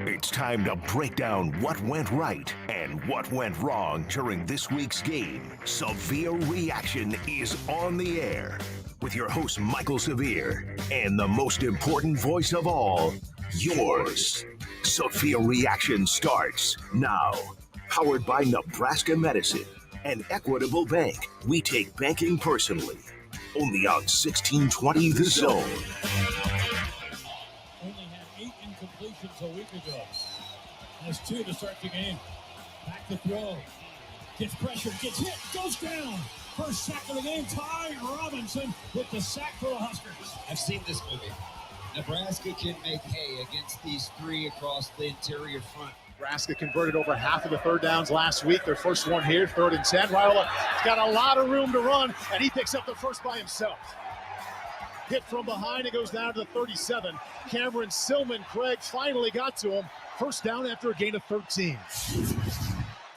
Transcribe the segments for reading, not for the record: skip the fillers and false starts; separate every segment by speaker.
Speaker 1: It's time to break down what went right and what went wrong during this week's game. Severe Reaction is on the air with your host, Michael Severe, and the most important voice of all, yours. Severe Reaction starts now. Powered by Nebraska Medicine and Equitable Bank. We take banking personally. Only on 1620 The Zone.
Speaker 2: Only had 8 incompletions a week ago. Has 2 to start the game. Back to throw. Gets pressure, gets hit, goes down. First sack of the game, Ty Robinson with the sack for the Huskers.
Speaker 3: I've seen this movie. Nebraska can make hay against these 3 across the interior front.
Speaker 4: Nebraska converted over half of the third downs last week. Their first one here, 3rd and 10. Raiola has got a lot of room to run, and he picks up the first by himself. Hit from behind, it goes down to the 37. Cameron Silman Craig finally got to him. First down after a gain of 13.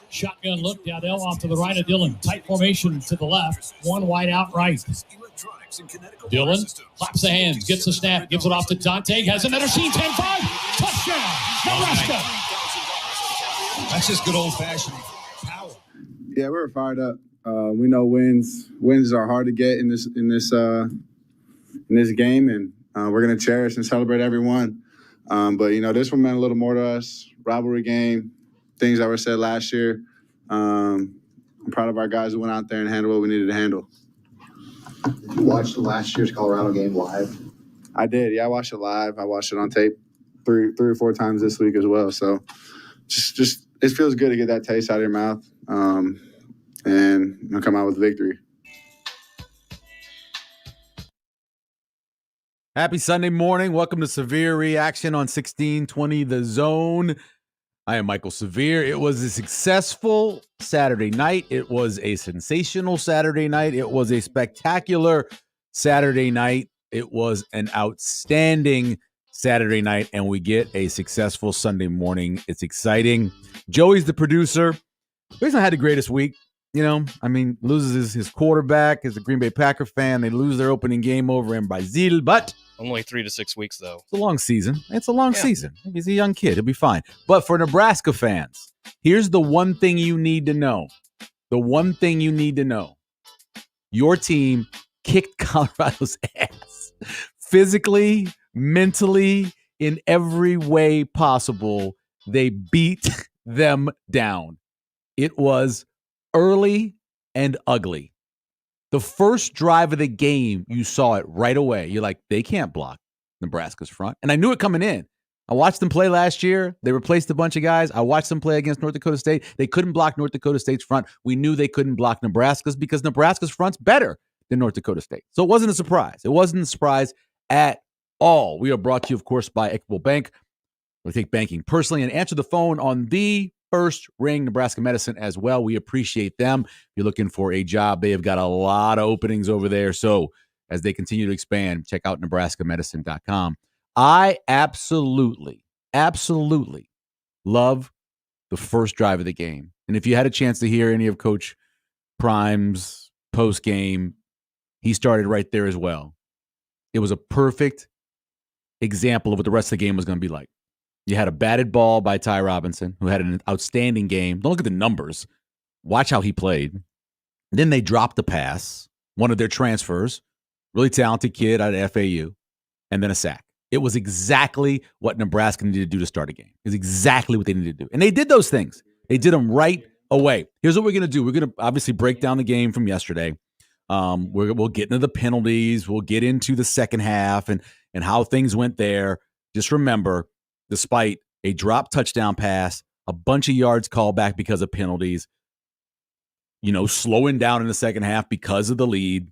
Speaker 2: Shotgun look, Dowdell off to the right of Dillon. Tight formation to the left. One wide out right. Dillon claps the hands, gets the snap, gives it off to Dante. Has another scene, 10-5. Touchdown, Nebraska.
Speaker 3: That's just good old-fashioned power.
Speaker 5: Yeah, we were fired up. We know wins are hard to get in this game, and we're gonna cherish and celebrate every one. But this one meant a little more to us. Rivalry game, things that were said last year. I'm proud of our guys who went out there and handled what we needed to handle.
Speaker 6: Did you watch last year's Colorado game live?
Speaker 5: I did. Yeah, I watched it live. I watched it on tape three or 4 times this week as well. So just it feels good to get that taste out of your mouth and come out with victory.
Speaker 7: Happy Sunday morning. Welcome to Severe Reaction on 1620 The Zone. I am Michael Severe. It was a successful Saturday night. It was a sensational Saturday night. It was a spectacular Saturday night. It was an outstanding Saturday night, and we get a successful Sunday morning. It's exciting. Joey's the producer. He's not had the greatest week. Loses his quarterback as a Green Bay Packer fan. They lose their opening game over in Brazil, but
Speaker 8: only 3 to 6 weeks, though.
Speaker 7: It's a long season. Season. He's a young kid. He'll be fine. But for Nebraska fans, here's the one thing you need to know. Your team kicked Colorado's ass. Physically, mentally, in every way possible, they beat them down. It was early and ugly. The first drive of the game, you saw it right away. You're like, they can't block Nebraska's front. And I knew it coming in. I watched them play last year. They replaced a bunch of guys. I watched them play against North Dakota State. They couldn't block North Dakota State's front. We knew they couldn't block Nebraska's because Nebraska's front's better than North Dakota State. So it wasn't a surprise. It wasn't a surprise at all. We are brought to you, of course, by Equitable Bank. We take banking personally and answer the phone on the first ring Nebraska Medicine as well. We appreciate them. If you're looking for a job, they have got a lot of openings over there. So as they continue to expand, check out NebraskaMedicine.com. I absolutely love the first drive of the game. And if you had a chance to hear any of Coach Prime's post game, he started right there as well. It was a perfect example of what the rest of the game was going to be like. You had a batted ball by Ty Robinson, who had an outstanding game. Don't look at the numbers. Watch how he played. Then they dropped the pass, one of their transfers, really talented kid out of FAU, and then a sack. It was exactly what Nebraska needed to do to start a game. It's exactly what they needed to do. And they did those things. They did them right away. Here's what we're going to do. We're going to obviously break down the game from yesterday. We'll get into the penalties. We'll get into the second half and how things went there. Just remember, despite a drop touchdown pass, a bunch of yards called back because of penalties, slowing down in the second half because of the lead,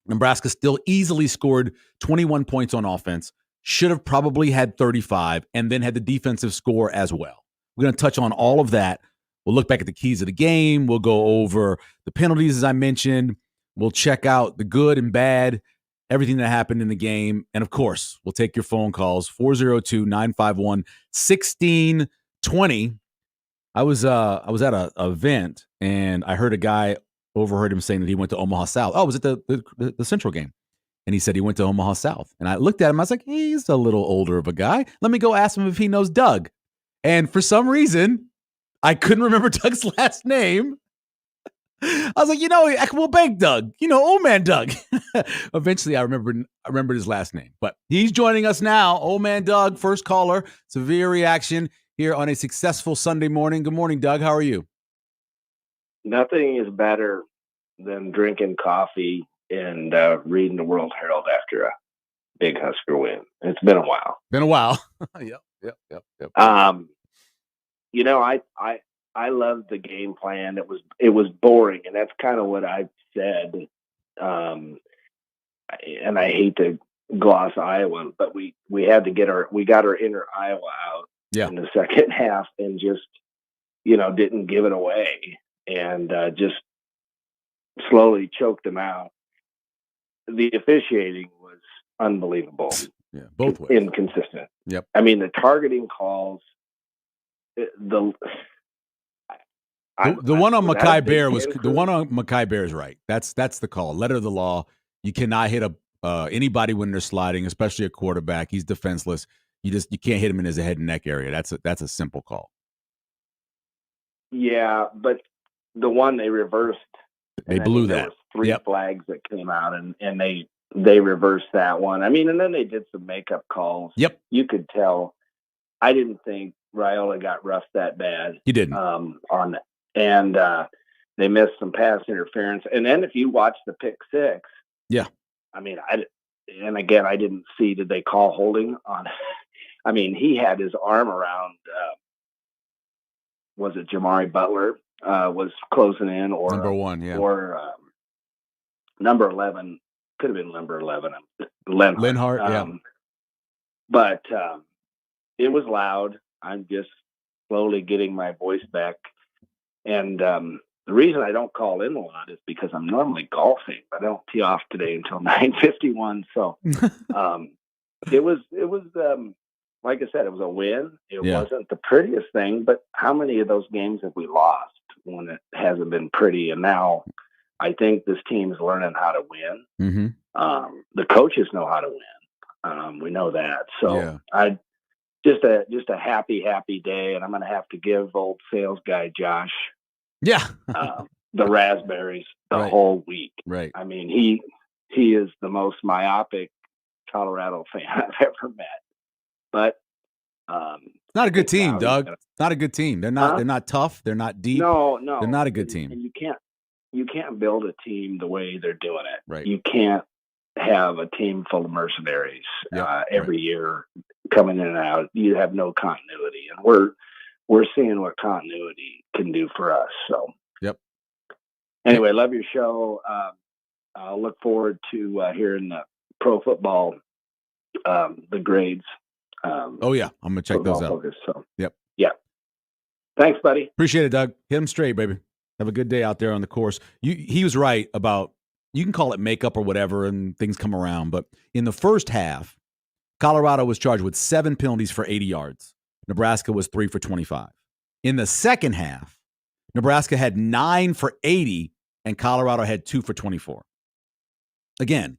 Speaker 7: Nebraska still easily scored 21 points on offense, should have probably had 35, and then had the defensive score as well. We're going to touch on all of that. We'll look back at the keys of the game. We'll go over the penalties, as I mentioned. We'll check out the good and bad, everything that happened in the game. And, of course, we'll take your phone calls, 402-951-1620. I was at an event, and I heard a guy overheard him saying that he went to Omaha South. Oh, was it the Central game? And he said he went to Omaha South. And I looked at him. I was like, he's a little older of a guy. Let me go ask him if he knows Doug. And for some reason, I couldn't remember Doug's last name. I was like, Equitable Bank Doug, old man Doug. Eventually, I remembered his last name. But he's joining us now. Old man Doug, first caller, Severe Reaction here on a successful Sunday morning. Good morning, Doug. How are you?
Speaker 9: Nothing is better than drinking coffee and reading the World Herald after a big Husker win. It's been a while.
Speaker 7: Yep.
Speaker 9: I loved the game plan. It was boring, and that's kind of what I've said. And I hate to gloss Iowa, but we got our inner Iowa out in the second half, and just didn't give it away, and just slowly choked them out. The officiating was unbelievable.
Speaker 7: Yeah, both ways.
Speaker 9: Inconsistent.
Speaker 7: Yep.
Speaker 9: I mean, the targeting calls. The
Speaker 7: one on Mackay Bear was the one on Mackay Bear is right. That's the call. Letter of the law. You cannot hit anybody when they're sliding, especially a quarterback. He's defenseless. You can't hit him in his head and neck area. That's a simple call.
Speaker 9: Yeah, but the one they reversed.
Speaker 7: They blew that.
Speaker 9: There was 3 flags that came out, and they reversed that one. I mean, and then they did some makeup calls.
Speaker 7: Yep.
Speaker 9: You could tell. I didn't think Raiola got roughed that bad.
Speaker 7: He didn't.
Speaker 9: On that. And they missed some pass interference. And then if you watch the pick 6.
Speaker 7: Yeah.
Speaker 9: I mean, I didn't see, did they call holding on? I mean, he had his arm around, was it Jamari Butler was closing in, or
Speaker 7: number 1, yeah.
Speaker 9: Or number 11, could have been number 11.
Speaker 7: Lenhart, yeah.
Speaker 9: But it was loud. I'm just slowly getting my voice back. And the reason I don't call in a lot is because I'm normally golfing. I don't tee off today until 9:51. So it was like I said, it was a win. It wasn't the prettiest thing, but how many of those games have we lost when it hasn't been pretty? And now I think this team's learning how to win.
Speaker 7: Mm-hmm.
Speaker 9: The coaches know how to win. We know that. So just a happy day. And I'm going to have to give old sales guy Josh the raspberries the whole week.
Speaker 7: Right.
Speaker 9: I mean, he is the most myopic Colorado fan I've ever met. But
Speaker 7: not a good team, Doug. Not a good team. They're not tough. They're not deep.
Speaker 9: No.
Speaker 7: They're not a good team.
Speaker 9: And you can't build a team the way they're doing it.
Speaker 7: Right.
Speaker 9: You can't have a team full of mercenaries every year coming in and out. You have no continuity, and we're seeing what continuity can do for us. So, anyway, love your show. I'll look forward to hearing the pro football, the grades.
Speaker 7: I'm gonna check those out.
Speaker 9: Focus, so.
Speaker 7: Yeah.
Speaker 9: Thanks, buddy.
Speaker 7: Appreciate it, Doug. Hit him straight, baby. Have a good day out there on the course. He was right about, you can call it makeup or whatever, and things come around. But in the first half, Colorado was charged with 7 penalties for 80 yards. Nebraska was 3 for 25. In the second half, Nebraska had 9 for 80, and Colorado had 2 for 24. Again,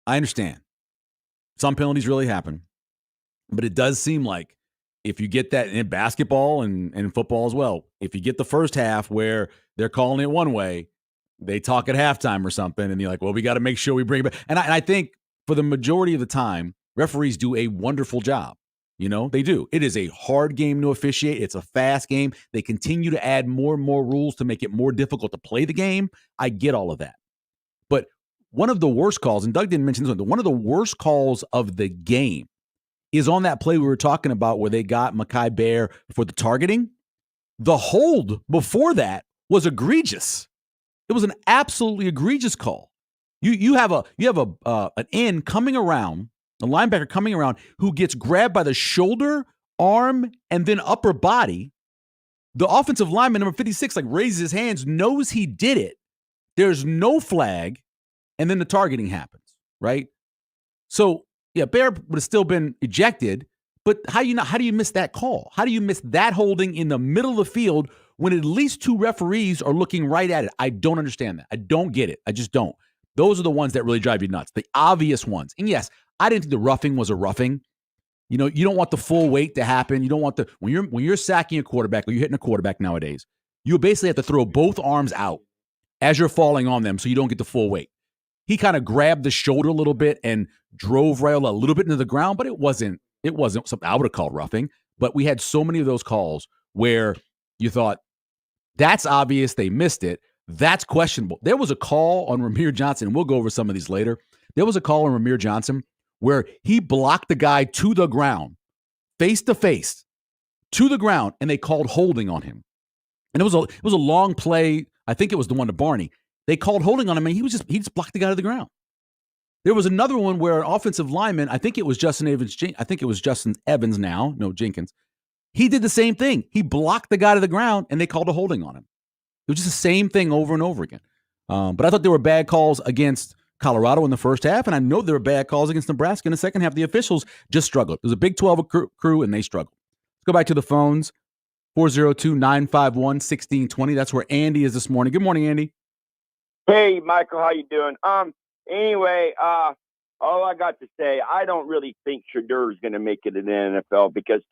Speaker 7: I understand. Some penalties really happen. But it does seem like if you get that in basketball and football as well, if you get the first half where they're calling it one way, they talk at halftime or something, and you're like, well, we got to make sure we bring it back. And I think for the majority of the time, referees do a wonderful job. They do. It is a hard game to officiate. It's a fast game. They continue to add more and more rules to make it more difficult to play the game. I get all of that. But one of the worst calls, and Doug didn't mention this one of the worst calls of the game is on that play we were talking about where they got Mackay Bear for the targeting. The hold before that was egregious. It was an absolutely egregious call. You have an end coming around, a linebacker coming around who gets grabbed by the shoulder, arm, and then upper body. The offensive lineman, number 56, raises his hands, knows he did it. There's no flag, and then the targeting happens, right? So, Bear would have still been ejected, but how do you miss that call? How do you miss that holding in the middle of the field when at least 2 referees are looking right at it? I don't understand that. I don't get it. I just don't. Those are the ones that really drive you nuts, the obvious ones. And yes, I didn't think the roughing was a roughing. You know, you don't want the full weight to happen. You don't want when you're sacking a quarterback or you're hitting a quarterback nowadays, you basically have to throw both arms out as you're falling on them so you don't get the full weight. He kind of grabbed the shoulder a little bit and drove Raiola a little bit into the ground, but it wasn't something I would have called roughing. But we had so many of those calls where you thought, that's obvious, they missed it. That's questionable. There was a call on Ramir Johnson, and we'll go over some of these later. There was a call on Ramir Johnson where he blocked the guy to the ground, face to face, to the ground, and they called holding on him. And it was a long play. I think it was the one to Barney. They called holding on him, and he just blocked the guy to the ground. There was another one where an offensive lineman, I think it was Justin Evans now, no Jenkins. He did the same thing. He blocked the guy to the ground, and they called a holding on him. It was just the same thing over and over again. But I thought there were bad calls against Colorado in the first half, and I know there were bad calls against Nebraska in the second half. The officials just struggled. It was a Big 12 crew, and they struggled. Let's go back to the phones. 402-951-1620. That's where Andy is this morning. Good morning, Andy.
Speaker 10: Hey, Michael, how you doing? Anyway, all I got to say, I don't really think Shedeur is going to make it in the NFL because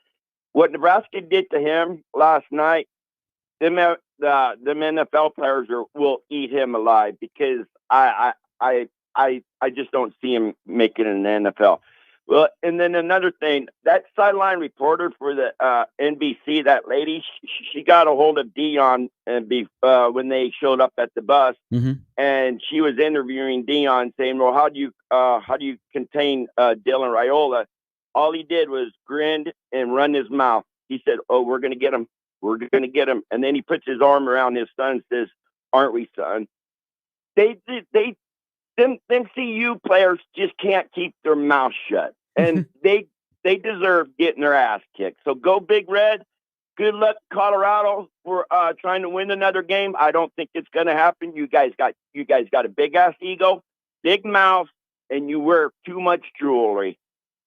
Speaker 10: what Nebraska did to him last night, them NFL players will eat him alive because I just don't see him making it in the NFL. Well, and then another thing, that sideline reporter for the NBC, that lady, she got a hold of Deion when they showed up at the bus, and she was interviewing Deion, saying, "Well, how do you contain Dylan Raiola?" All he did was grinned and run his mouth. He said, "Oh, we're going to get him. We're going to get him." And then he puts his arm around his son and says, "Aren't we, son?" Them CU players just can't keep their mouth shut. And they deserve getting their ass kicked. So go Big Red. Good luck, Colorado, for trying to win another game. I don't think it's going to happen. You guys got a big ass ego, big mouth, and you wear too much jewelry.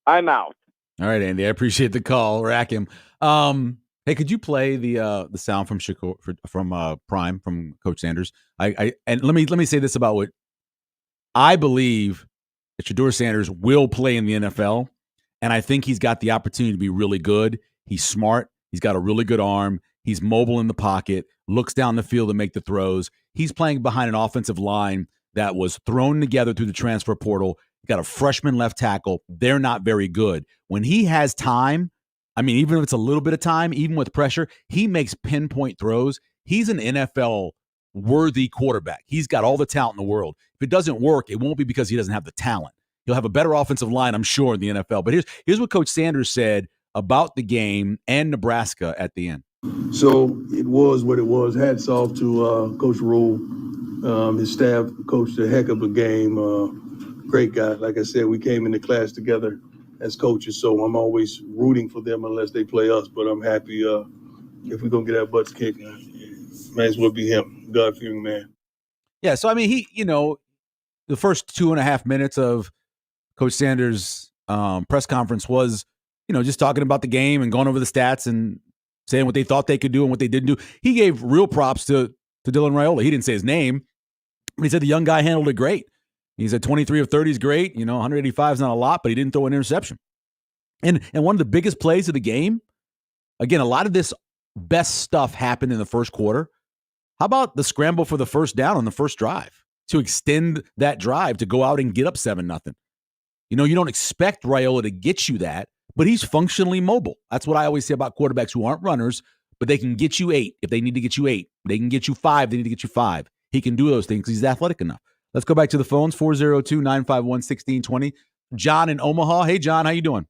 Speaker 10: I'm out.
Speaker 7: All right, Andy. I appreciate the call. Rack him. Hey, could you play the sound from Prime from Coach Sanders? And let me say this about what I believe that Shedeur Sanders will play in the NFL, and I think he's got the opportunity to be really good. He's smart. He's got a really good arm. He's mobile in the pocket, looks down the field to make the throws. He's playing behind an offensive line that was thrown together through the transfer portal. Got a freshman left tackle. They're not very good. When he has time, I mean, even if it's a little bit of time, even with pressure, he makes pinpoint throws. He's an NFL worthy quarterback. He's got all the talent in the world. If it doesn't work, it won't be because he doesn't have the talent. He'll have a better offensive line, I'm sure, in the NFL. But here's what Coach Sanders said about the game and Nebraska at the end.
Speaker 11: So it was what it was. Hats off to Coach Rule. His staff coached a heck of a game. Great guy. Like I said, we came into class together as coaches, so I'm always rooting for them unless they play us. But I'm happy if we're going to get our butts kicked. Might as well be him, God-fearing man.
Speaker 7: Yeah, so, I mean, the first 2.5 minutes of Coach Sanders' press conference was, just talking about the game and going over the stats and saying what they thought they could do and what they didn't do. He gave real props to Dylan Raiola. He didn't say his name, but he said the young guy handled it great. He said 23 of 30 is great. 185 is not a lot, but he didn't throw an interception. And one of the biggest plays of the game, again, a lot of this best stuff happened in the first quarter. How about the scramble for the first down on the first drive to extend that drive to go out and get up 7-0? You don't expect Raiola to get you that, but he's functionally mobile. That's what I always say about quarterbacks who aren't runners, but they can get you 8 if they need to get you 8. They can get you 5. They need to get you 5. He can do those things because he's athletic enough. Let's go back to the phones, 402-951-1620. John in Omaha. Hey, John, how you doing?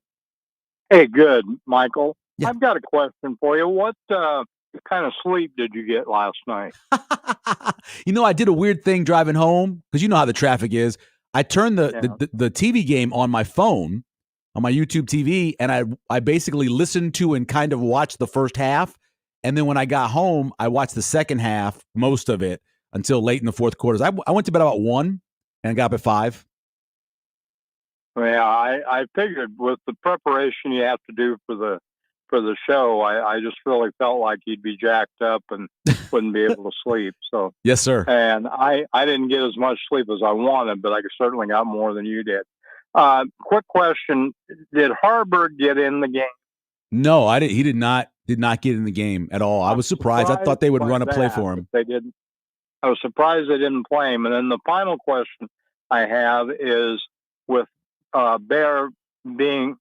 Speaker 12: Hey, good, Michael.
Speaker 7: Yeah.
Speaker 12: I've got a question for you. What kind of sleep did you get last night?
Speaker 7: I did a weird thing driving home because you know how the traffic is. I turned the TV game on my phone, on my YouTube TV, and I basically listened to and kind of watched the first half. And then when I got home, I watched the second half, most of it, until late in the fourth quarters. I went to bed about 1 and got up at 5.
Speaker 12: Yeah, I figured with the preparation you have to do for the for the show. I just really felt like you'd be jacked up and wouldn't be able to sleep. So
Speaker 7: yes, sir.
Speaker 12: And I didn't get as much sleep as I wanted, but I certainly got more than you did. Quick question: did Harburg get in the game?
Speaker 7: No, I did. He did not get in the game at all. I was surprised. I thought they would run a play for him.
Speaker 12: They didn't. I was surprised they didn't play him. And then the final question I have is with Bear being,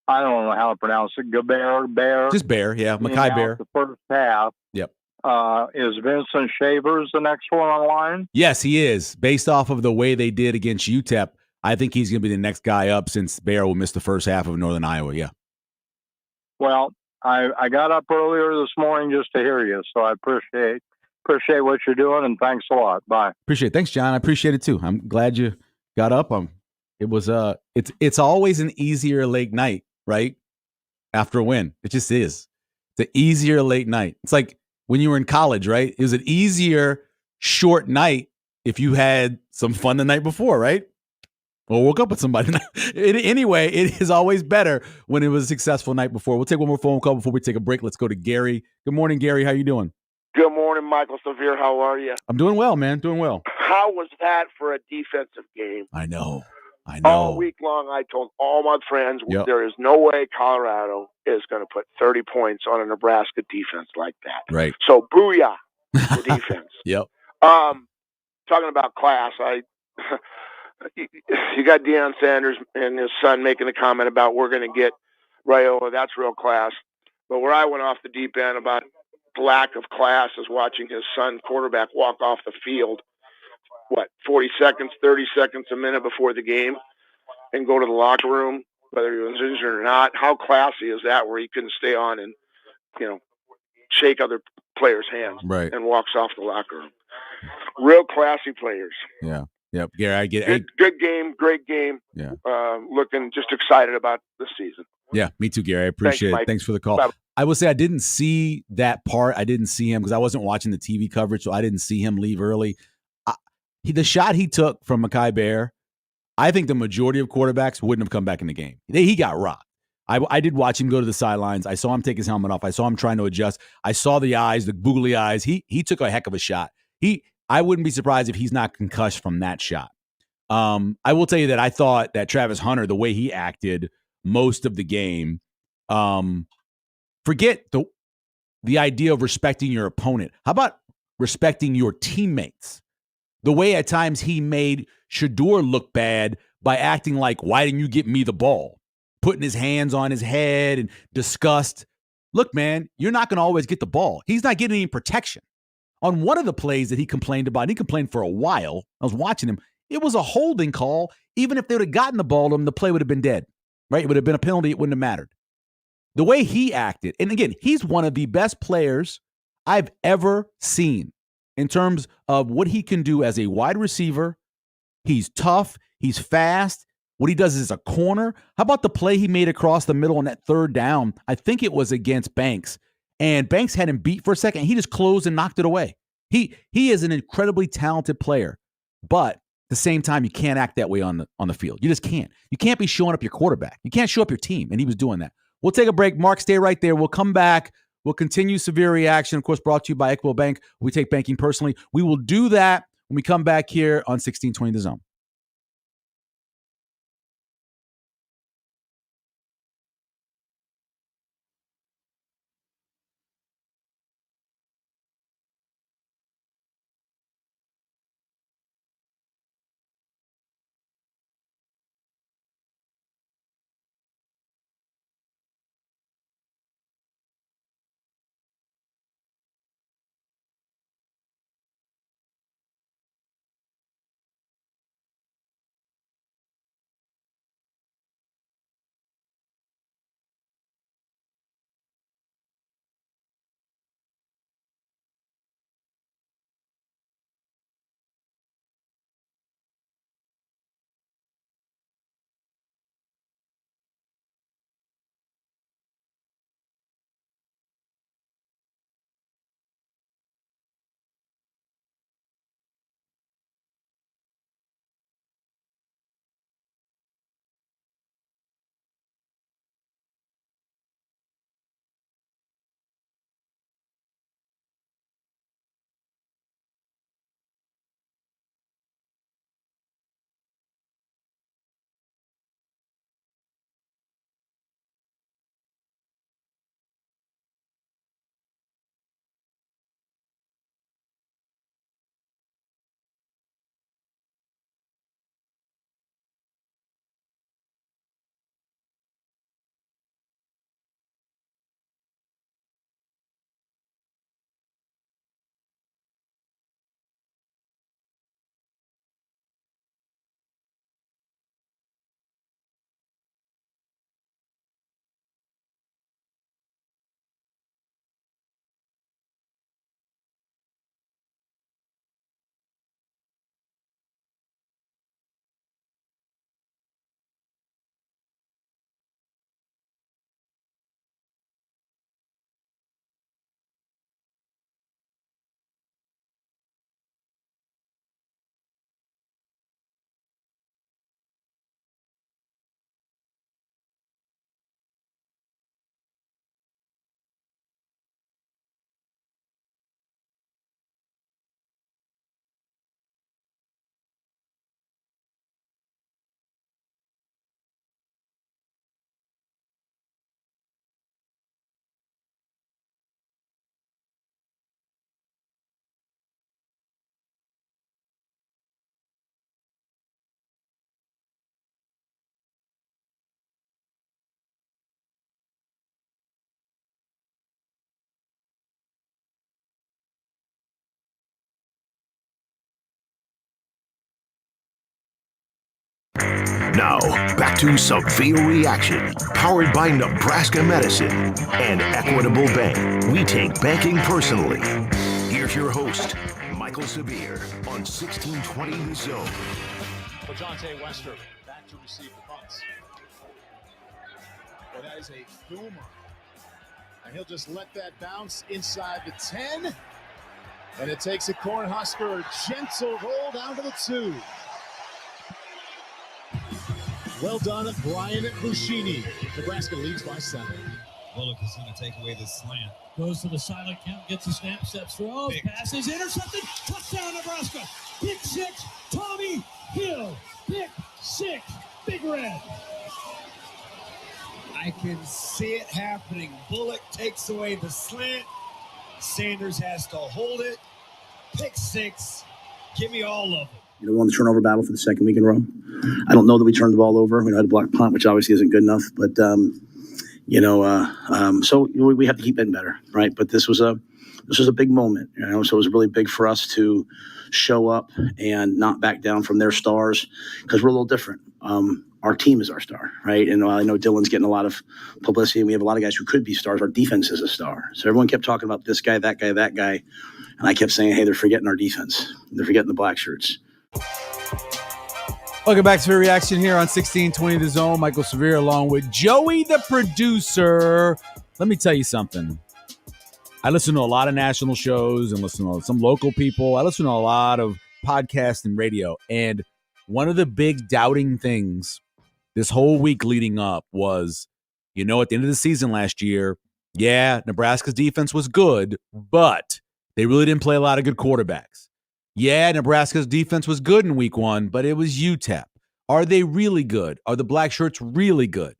Speaker 12: I don't know how to pronounce it, Bear.
Speaker 7: Just Bear, yeah, Mackay Bear.
Speaker 12: The first half.
Speaker 7: Yep.
Speaker 12: Is Vincent Shavers the next one on line?
Speaker 7: Yes, he is. Based off of the way they did against UTEP, I think he's going to be the next guy up since Bear will miss the first half of Northern Iowa. Yeah.
Speaker 12: Well, I got up earlier this morning just to hear you, so I appreciate what you're doing, and thanks a lot. Bye.
Speaker 7: Appreciate it. Thanks, John. I appreciate it too. I'm glad you got up. It was it's always an easier late night, right? After a win. It just is. It's an easier late night. It's like when you were in college, right? It was an easier short night if you had some fun the night before, right? Or woke up with somebody. Anyway, it is always better when it was a successful night before. We'll take one more phone call before we take a break. Let's go to Gary. Good morning, Gary. How you doing?
Speaker 13: Good morning, Michael Severe. How are you?
Speaker 7: I'm doing well, man. Doing well.
Speaker 13: How was that for a defensive game?
Speaker 7: I know.
Speaker 13: All week long, I told all my friends there is no way Colorado is going to put 30 points on a Nebraska defense like that.
Speaker 7: Right.
Speaker 13: So, booyah, the defense.
Speaker 7: Yep.
Speaker 13: Talking about class, you got Deion Sanders and his son making a comment about we're going to get Raiola. That's real class. But where I went off the deep end about the lack of class is watching his son quarterback walk off the field, 40 seconds, 30 seconds, a minute before the game and go to the locker room, whether he was injured or not. How classy is that where he couldn't stay on and, shake other players' hands and walks off the locker room? Real classy players.
Speaker 7: Yeah. Yep. Gary, I get it.
Speaker 13: Good game, great game.
Speaker 7: Yeah.
Speaker 13: Looking just excited about the season.
Speaker 7: Yeah, me too, Gary. I appreciate it. Thanks for the call.
Speaker 13: Bye.
Speaker 7: I will say I didn't see that part. I didn't see him because I wasn't watching the TV coverage, so I didn't see him leave early. The shot he took from Mackay Bear, I think the majority of quarterbacks wouldn't have come back in the game. He got rocked. I did watch him go to the sidelines. I saw him take his helmet off. I saw him trying to adjust. I saw the eyes, the googly eyes. He took a heck of a shot. I wouldn't be surprised if he's not concussed from that shot. I will tell you that I thought that Travis Hunter, the way he acted most of the game, forget the idea of respecting your opponent. How about respecting your teammates? The way at times he made Shedeur look bad by acting like, why didn't you get me the ball? Putting his hands on his head and disgust. Look, man, you're not going to always get the ball. He's not getting any protection. On one of the plays that he complained about, and he complained for a while, I was watching him, it was a holding call. Even if they would have gotten the ball to him, the play would have been dead, right? It would have been a penalty. It wouldn't have mattered. The way he acted, and again, he's one of the best players I've ever seen in terms of what he can do as a wide receiver. He's tough. He's fast. What he does is a corner. How about the play he made across the middle on that third down? I think it was against Banks. And Banks had him beat for a second. He just closed and knocked it away. He is an incredibly talented player. But at the same time, you can't act that way on the field. You just can't. You can't be showing up your quarterback. You can't show up your team. And he was doing that. We'll take a break. Mark, stay right there. We'll come back. We'll continue Severe Reaction, of course, brought to you by Equitable Bank. We take banking personally. We will do that when we come back here on 1620 The Zone.
Speaker 1: Now, back to Severe Reaction, powered by Nebraska Medicine and Equitable Bank. We take banking personally. Here's your host, Michael Severe, on 1620 The Zone.
Speaker 4: LaJohntay Wester back to receive the punts. Well, that is a boomer. And he'll just let that bounce inside the 10. And it takes a Cornhusker gentle roll down to the 2. Well done, Brian Buschini. Nebraska leads by 7.
Speaker 3: Bullock is going to take away this slant.
Speaker 2: Goes to the silent count, gets a snap, steps throws, passes, intercepted, touchdown Nebraska. Pick 6, Tommy Hill. Pick 6, Big Red.
Speaker 3: I can see it happening. Bullock takes away the slant. Sanders has to hold it. Pick 6. Give me all of it.
Speaker 14: We won the turnover battle for the second week in a row. I don't know that we turned the ball over. We had a block punt, which obviously isn't good enough. But, so we have to keep getting better, right? But this was a big moment, so it was really big for us to show up and not back down from their stars because we're a little different. Our team is our star, right? And I know Dylan's getting a lot of publicity, and we have a lot of guys who could be stars. Our defense is a star. So everyone kept talking about this guy, that guy, that guy. And I kept saying, hey, they're forgetting our defense. They're forgetting the black shirts.
Speaker 7: Welcome back to Severe Reaction here on 1620 The Zone. Michael Severe along with Joey the producer. Let me tell you something. I listen to a lot of national shows and listen to some local people. I listen to a lot of podcasts and radio. And one of the big doubting things this whole week leading up was, at the end of the season last year, Nebraska's defense was good, but they really didn't play a lot of good quarterbacks. Nebraska's defense was good in week 1, but it was UTEP. Are they really good? Are the black shirts really good?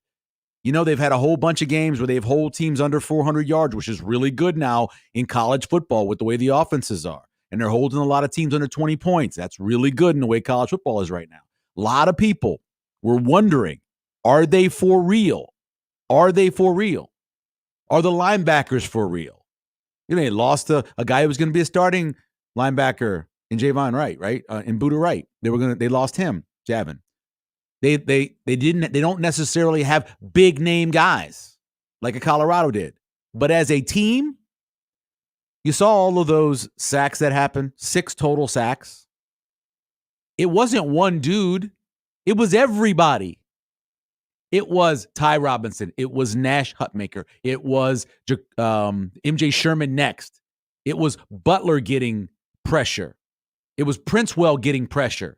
Speaker 7: They've had a whole bunch of games where they've hold teams under 400 yards, which is really good now in college football with the way the offenses are. And they're holding a lot of teams under 20 points. That's really good in the way college football is right now. A lot of people were wondering, are they for real? Are they for real? Are the linebackers for real? They lost a guy who was going to be a starting linebacker in Javon Wright, right? In Buda Wright. They lost him, Javin. They don't necessarily have big name guys like a Colorado did. But as a team, you saw all of those sacks that happened, 6 total sacks. It wasn't one dude. It was everybody. It was Ty Robinson. It was Nash Hutmaker. It was MJ Sherman next. It was Butler getting pressure. It was Princewell getting pressure.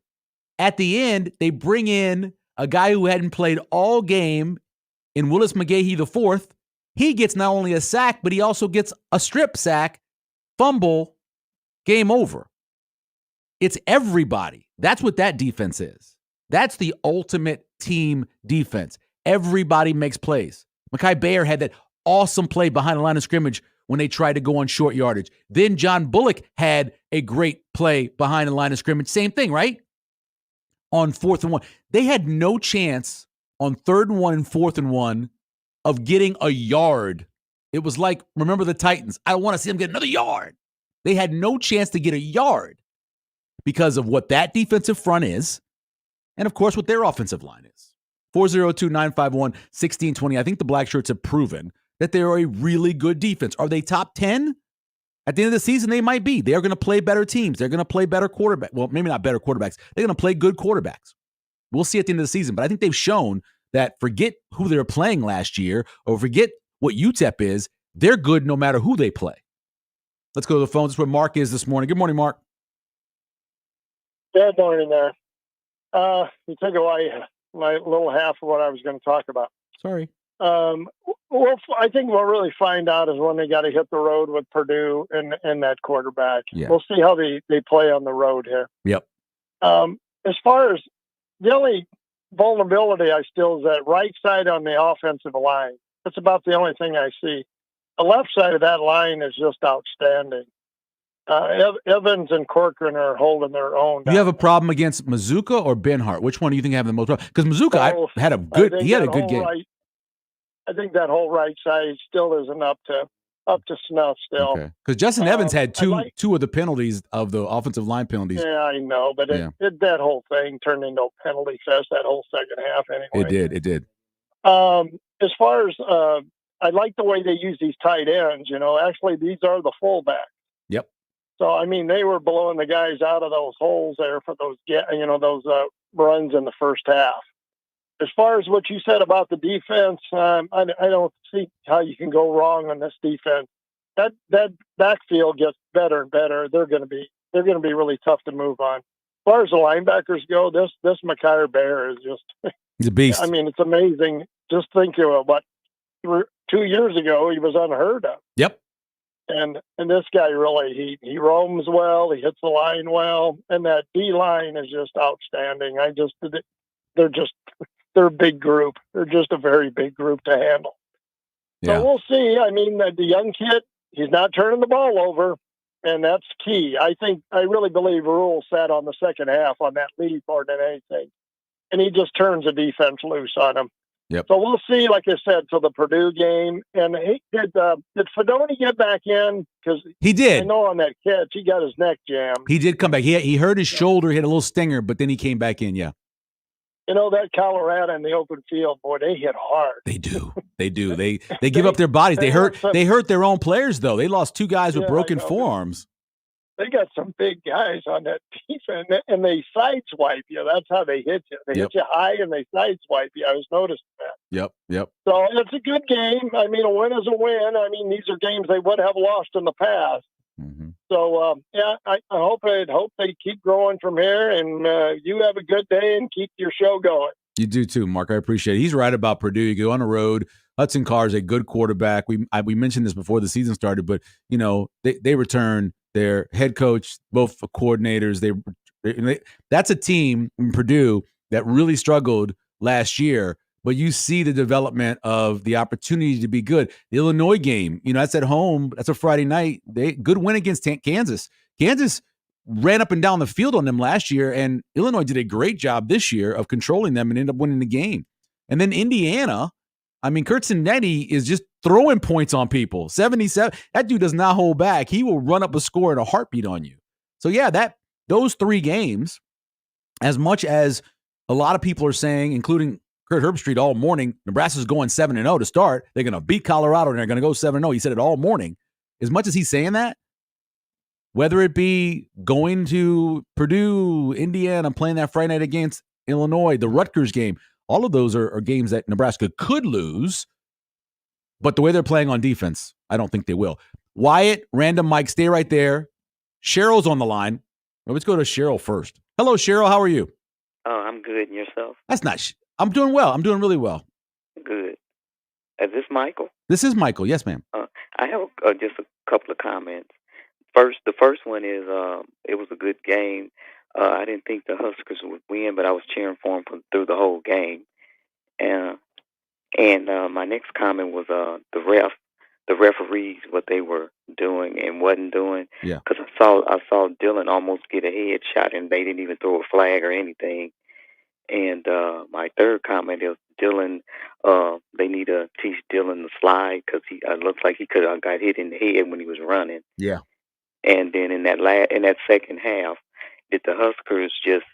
Speaker 7: At the end, they bring in a guy who hadn't played all game in Willis McGahee IV. He gets not only a sack, but he also gets a strip sack, fumble, game over. It's everybody. That's what that defense is. That's the ultimate team defense. Everybody makes plays. Mekhi Bayer had that awesome play behind the line of scrimmage when they tried to go on short yardage. Then John Bullock had a great play behind the line of scrimmage. Same thing, right? On 4th and 1. They had no chance on 3rd and 1 and 4th and 1 of getting a yard. It was like, remember the Titans. I want to see them get another yard. They had no chance to get a yard because of what that defensive front is and, of course, what their offensive line is. 402-951-1620. I think the Black Shirts have proven that they are a really good defense. Are they top 10? At the end of the season, they might be. They're going to play better teams. They're going to play better quarterbacks. Well, maybe not better quarterbacks. They're going to play good quarterbacks. We'll see at the end of the season. But I think they've shown that forget who they were playing last year or forget what UTEP is, they're good no matter who they play. Let's go to the phones. That's where Mark is this morning. Good morning, Mark.
Speaker 15: Good morning there. You took away my little half of what I was going to talk about.
Speaker 7: Sorry.
Speaker 15: I think we'll really find out is when they got to hit the road with Purdue and that quarterback.
Speaker 7: Yeah.
Speaker 15: We'll see how they play on the road here.
Speaker 7: Yep.
Speaker 15: As far as the only vulnerability I still is that right side on the offensive line. That's about the only thing I see. The left side of that line is just outstanding. Evans and Corcoran are holding their own.
Speaker 7: Do you have a problem against Mazuka or Benhart? Which one do you think have the most problem? Because Mazuka had a good game.
Speaker 15: I think that whole right side still isn't up to up to snuff still.
Speaker 7: Okay. Because Justin Evans had two of the penalties of the offensive line penalties.
Speaker 15: Yeah, I know, but that whole thing turned into a penalty fest that whole second half anyway.
Speaker 7: It did.
Speaker 15: As far as I like the way they use these tight ends. Actually, these are the fullbacks.
Speaker 7: Yep.
Speaker 15: So I mean, they were blowing the guys out of those holes there for those runs in the first half. As far as what you said about the defense, I don't see how you can go wrong on this defense. That backfield gets better and better. They're going to be really tough to move on. As far as the linebackers go, this Micaiah Bear is just
Speaker 7: he's a beast.
Speaker 15: I mean, it's amazing. Just think of what 2 years ago he was unheard of.
Speaker 7: Yep.
Speaker 15: And this guy really he roams well, he hits the line well, and that D line is just outstanding. They're a big group. They're just a very big group to handle.
Speaker 7: Yeah.
Speaker 15: So we'll see. I mean, the young kid, he's not turning the ball over, and that's key. I really believe Rule sat on the second half on that lead more than anything, and he just turns the defense loose on him.
Speaker 7: Yep.
Speaker 15: So we'll see, like I said, till the Purdue game. And did Fedoni get back in? Because
Speaker 7: he did.
Speaker 15: I know on that catch, he got his neck jammed.
Speaker 7: He did come back. He hurt his shoulder, he had a little stinger, but then he came back in, yeah.
Speaker 15: That Colorado in the open field, boy, they hit hard.
Speaker 7: They do. They give up their bodies. They hurt their own players, though. They lost 2 guys with broken forearms.
Speaker 15: They got some big guys on that defense, and they sideswipe you. That's how they hit you. They hit you high, and they sideswipe you. I was noticing that.
Speaker 7: Yep.
Speaker 15: So it's a good game. I mean, a win is a win. I mean, these are games they would have lost in the past.
Speaker 7: Mm-hmm.
Speaker 15: So, I hope they keep growing from here, and you have a good day and keep your show going.
Speaker 7: You do too, Mark. I appreciate it. He's right about Purdue. You go on the road. Hudson Card's a good quarterback. We mentioned this before the season started, but they return their head coach, both coordinators. That's a team in Purdue that really struggled last year. But you see the development of the opportunity to be good. The Illinois game, that's at home. That's a Friday night. Good win against Kansas. Kansas ran up and down the field on them last year, and Illinois did a great job this year of controlling them and ended up winning the game. And then Indiana, Kurt Cinetti is just throwing points on people. 77. That dude does not hold back. He will run up a score in a heartbeat on you. So, yeah, those 3 games, as much as a lot of people are saying, including Kurt Herbstreit all morning, Nebraska's going 7-0 to start. They're going to beat Colorado, and they're going to go 7-0. He said it all morning. As much as he's saying that, whether it be going to Purdue, Indiana, playing that Friday night against Illinois, the Rutgers game, all of those are games that Nebraska could lose. But the way they're playing on defense, I don't think they will. Wyatt, random Mike, stay right there. Cheryl's on the line. Well, let's go to Cheryl first. Hello, Cheryl. How are you?
Speaker 16: Oh, I'm good. And yourself?
Speaker 7: That's not I'm doing well. I'm doing really well.
Speaker 16: Good. Is this Michael?
Speaker 7: This is Michael. Yes, ma'am.
Speaker 16: I have just a couple of comments. The first one is it was a good game. I didn't think the Huskers would win, but I was cheering for them through the whole game. And my next comment was the referees, what they were doing and wasn't doing.
Speaker 7: Yeah.
Speaker 16: Because I saw Dylan almost get a headshot, and they didn't even throw a flag or anything. And my third comment is Dylan. They need to teach Dylan to slide because he looks like he could have got hit in the head when he was running.
Speaker 7: Yeah.
Speaker 16: And then in that second half, did the Huskers just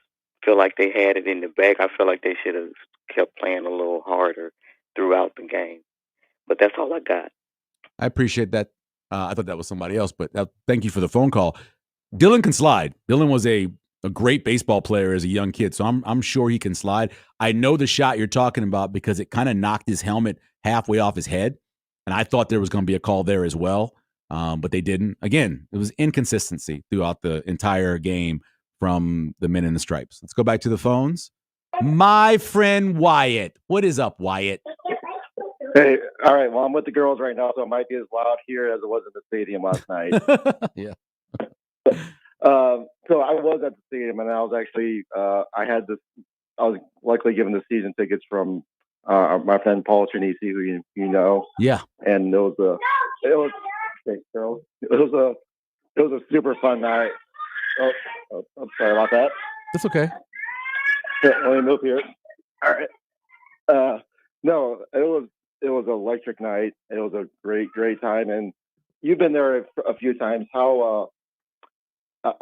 Speaker 16: feel like they had it in the bag? I feel like they should have kept playing a little harder throughout the game. But that's all I got.
Speaker 7: I appreciate that. I thought that was somebody else, but thank you for the phone call. Dylan can slide. Dylan was a great baseball player as a young kid, so I'm sure he can slide. I know the shot you're talking about because it kind of knocked his helmet halfway off his head, and I thought there was going to be a call there as well, but they didn't. Again, it was inconsistency throughout the entire game from the men in the stripes. Let's go back to the phones. My friend Wyatt. What is up, Wyatt?
Speaker 17: Hey, all right. Well, I'm with the girls right now, so it might be as loud here as it was at the stadium last night.
Speaker 7: Yeah.
Speaker 17: So I was at the stadium, and I was actually, I was luckily given the season tickets from my friend Paul Trinisi, who you know.
Speaker 7: Yeah.
Speaker 17: And it was a super fun night. Oh, I'm sorry about that.
Speaker 7: That's okay.
Speaker 17: Let me move here. All right. No, it was an electric night. It was a great time, and you've been there a few times. How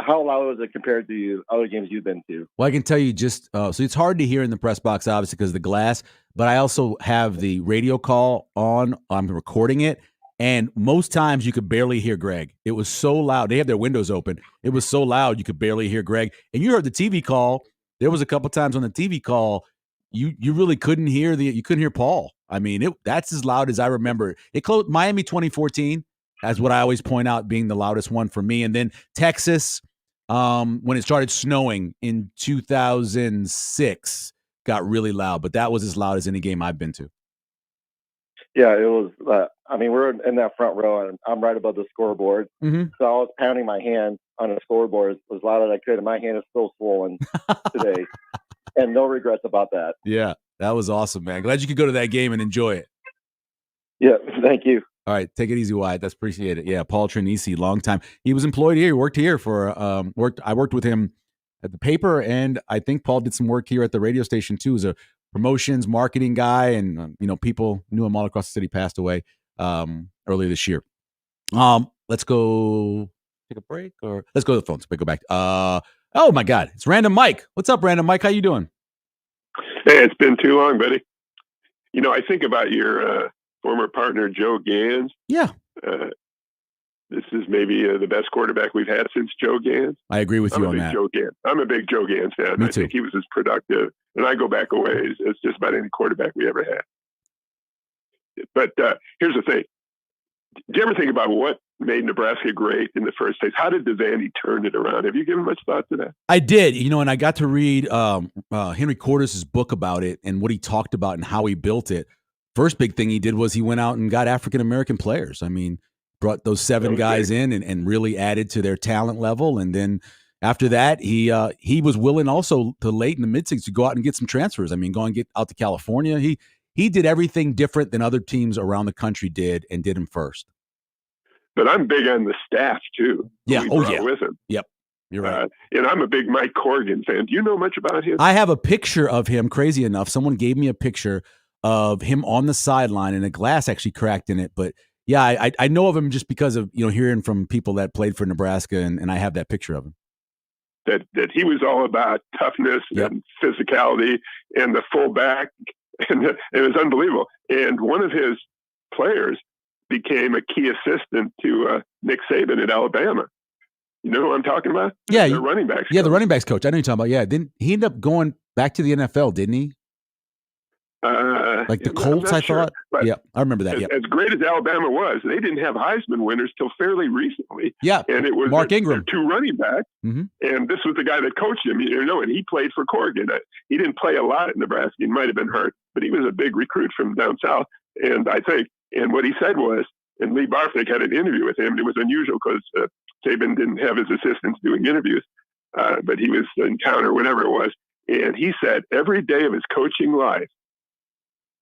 Speaker 17: loud is it compared to other games you've been to?
Speaker 7: Well, I can tell you just so it's hard to hear in the press box, obviously, because of the glass. But I also have the radio call on. I'm recording it, and most times you could barely hear Greg. It was so loud. They have their windows open. It was so loud you could barely hear Greg. And you heard the TV call. There was a couple times on the TV call you really couldn't hear Paul. I mean, that's as loud as I remember. It closed Miami 2014. That's what I always point out being the loudest one for me. And then Texas, when it started snowing in 2006, got really loud. But that was as loud as any game I've been to.
Speaker 17: Yeah, it was. We're in that front row, and I'm right above the scoreboard.
Speaker 7: Mm-hmm.
Speaker 17: So I was pounding my hand on the scoreboard as loud as I could, and my hand is still swollen today. And no regrets about that.
Speaker 7: Yeah, that was awesome, man. Glad you could go to that game and enjoy it.
Speaker 17: Yeah, thank you.
Speaker 7: All right, take it easy, Wyatt. That's appreciate it. Yeah, Paul Trinisi, long time. He was employed here. He worked here for I worked with him at the paper, and I think Paul did some work here at the radio station too. As a promotions marketing guy, and people knew him all across the city. Passed away earlier this year. Let's go take a break, or let's go to the phones. Go back. Oh my God, it's Random Mike. What's up, Random Mike? How you doing?
Speaker 18: Hey, it's been too long, buddy. I think about your former partner, Joe Gans.
Speaker 7: Yeah.
Speaker 18: This is maybe the best quarterback we've had since Joe Gans.
Speaker 7: I agree with you on that.
Speaker 18: I'm a big Joe Gans fan.
Speaker 7: Me
Speaker 18: I
Speaker 7: too.
Speaker 18: think he was as productive, and I go back a ways, as just about any quarterback we ever had. But here's the thing. Do you ever think about what made Nebraska great in the first place? How did Devaney turn it around? Have you given much thought to that?
Speaker 7: I did, and I got to read Henry Cordes' book about it and what he talked about and how he built it. First big thing he did was he went out and got African-American players. I mean, brought those 7 guys in and really added to their talent level. And then after that, he was willing also to late in the mid-60s to go out and get some transfers. I mean, go and get out to California. He did everything different than other teams around the country did, and did him first.
Speaker 18: But I'm big on the staff too.
Speaker 7: Yeah.
Speaker 18: With him.
Speaker 7: Yep. You're right.
Speaker 18: And I'm a big Mike Corrigan fan. Do you know much about him?
Speaker 7: I have a picture of him. Crazy enough, someone gave me a picture of him on the sideline, and a glass actually cracked in it. But yeah, I know of him just because of hearing from people that played for Nebraska, and I have that picture of him.
Speaker 18: That he was all about toughness and physicality, and the fullback, and it was unbelievable. And one of his players became a key assistant to Nick Saban at Alabama. You know who I'm talking about?
Speaker 7: Yeah,
Speaker 18: the running backs.
Speaker 7: Yeah, the running backs coach. I know you're talking about. Yeah, didn't he end up going back to the NFL? Didn't he? Like the Colts, I thought.
Speaker 18: But
Speaker 7: yeah, I remember that. Yeah,
Speaker 18: as great as Alabama was, they didn't have Heisman winners till fairly recently.
Speaker 7: Yeah,
Speaker 18: and it was
Speaker 7: Mark Ingram,
Speaker 18: 2 running backs, and this was the guy that coached him. And he played for Corrigan. He didn't play a lot at Nebraska. He might have been hurt, but he was a big recruit from down south. And I think, and what he said was, and Lee Barfnick had an interview with him. It was unusual because Saban didn't have his assistants doing interviews, but he was in town or whatever it was. And he said every day of his coaching life,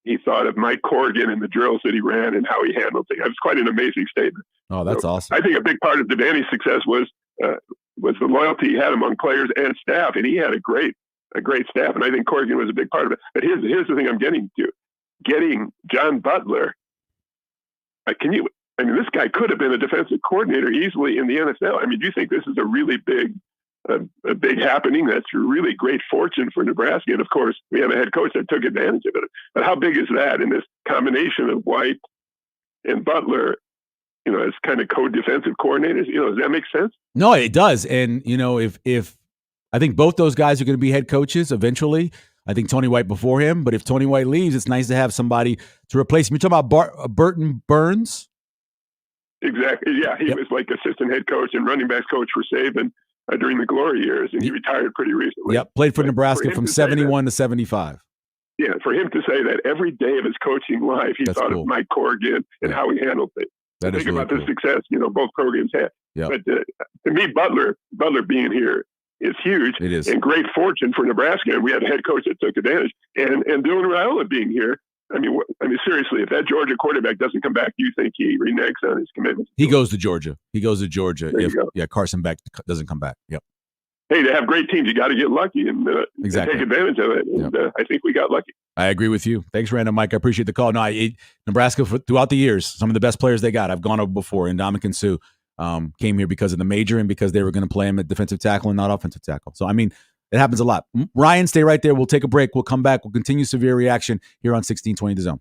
Speaker 18: he thought of Mike Corrigan and the drills that he ran and how he handled things. It was quite an amazing statement.
Speaker 7: Oh, that's awesome.
Speaker 18: I think a big part of Devaney's success was the loyalty he had among players and staff, and he had a great staff, and I think Corrigan was a big part of it. But here's the thing I'm getting to. Getting John Butler, this guy could have been a defensive coordinator easily in the NFL. I mean, do you think this is a really big happening? That's a really great fortune for Nebraska. And of course, we have a head coach that took advantage of it. But how big is that in this combination of White and Butler, as kind of co-defensive coordinators? Does that make sense?
Speaker 7: No, it does. And, if I think both those guys are going to be head coaches eventually. I think Tony White before him, but if Tony White leaves, it's nice to have somebody to replace him. You're talking about Burton Burns?
Speaker 18: Exactly. Yeah, he was like assistant head coach and running backs coach for Saban during the glory years, and he retired pretty recently.
Speaker 7: Yep, played for Nebraska from 71 to 75.
Speaker 18: Yeah, for him to say that every day of his coaching life, he thought of Mike Corrigan and how he handled things. Think about the success, both programs had. But to me, Butler being here is huge.
Speaker 7: It is.
Speaker 18: And great fortune for Nebraska. And we had a head coach that took advantage. And Dylan Raiola being here, I mean, seriously, if that Georgia quarterback doesn't come back, do you think he reneges on his commitment?
Speaker 7: He goes to Georgia. If Carson Beck doesn't come back. Yep.
Speaker 18: Hey, to have great teams, you got to get lucky and take advantage of it. And I think we got lucky.
Speaker 7: I agree with you. Thanks, Random Mike. I appreciate the call. No, Nebraska, throughout the years, some of the best players they got, I've gone over before. And Ndamukong Suh came here because of the major and because they were going to play him at defensive tackle and not offensive tackle. So, I mean, it happens a lot. Ryan, stay right there. We'll take a break. We'll come back. We'll continue Severe Reaction here on 1620 The Zone.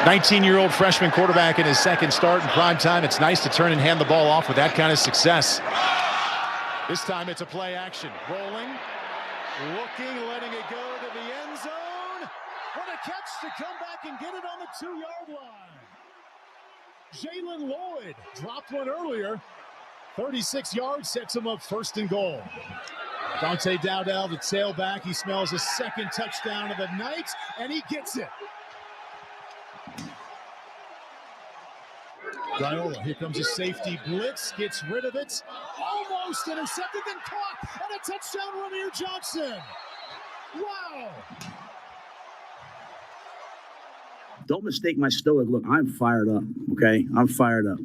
Speaker 4: Nineteen-year-old freshman quarterback in his second start in prime time. It's nice to turn and hand the ball off with that kind of success. This time it's a play action. Rolling, looking, letting it go to the end zone. What a catch to come back and get it on the 2-yard line. Jalen Lloyd dropped one earlier. 36 yards sets him up first and goal. Dante Dowdell, the tailback. He smells a second touchdown of the night, and he gets it. Raiola, here comes a safety blitz, gets rid of it, almost intercepted, then caught, and a touchdown, Ramir Johnson. Wow.
Speaker 14: Don't mistake my stoic look. I'm fired up, okay? I'm fired up,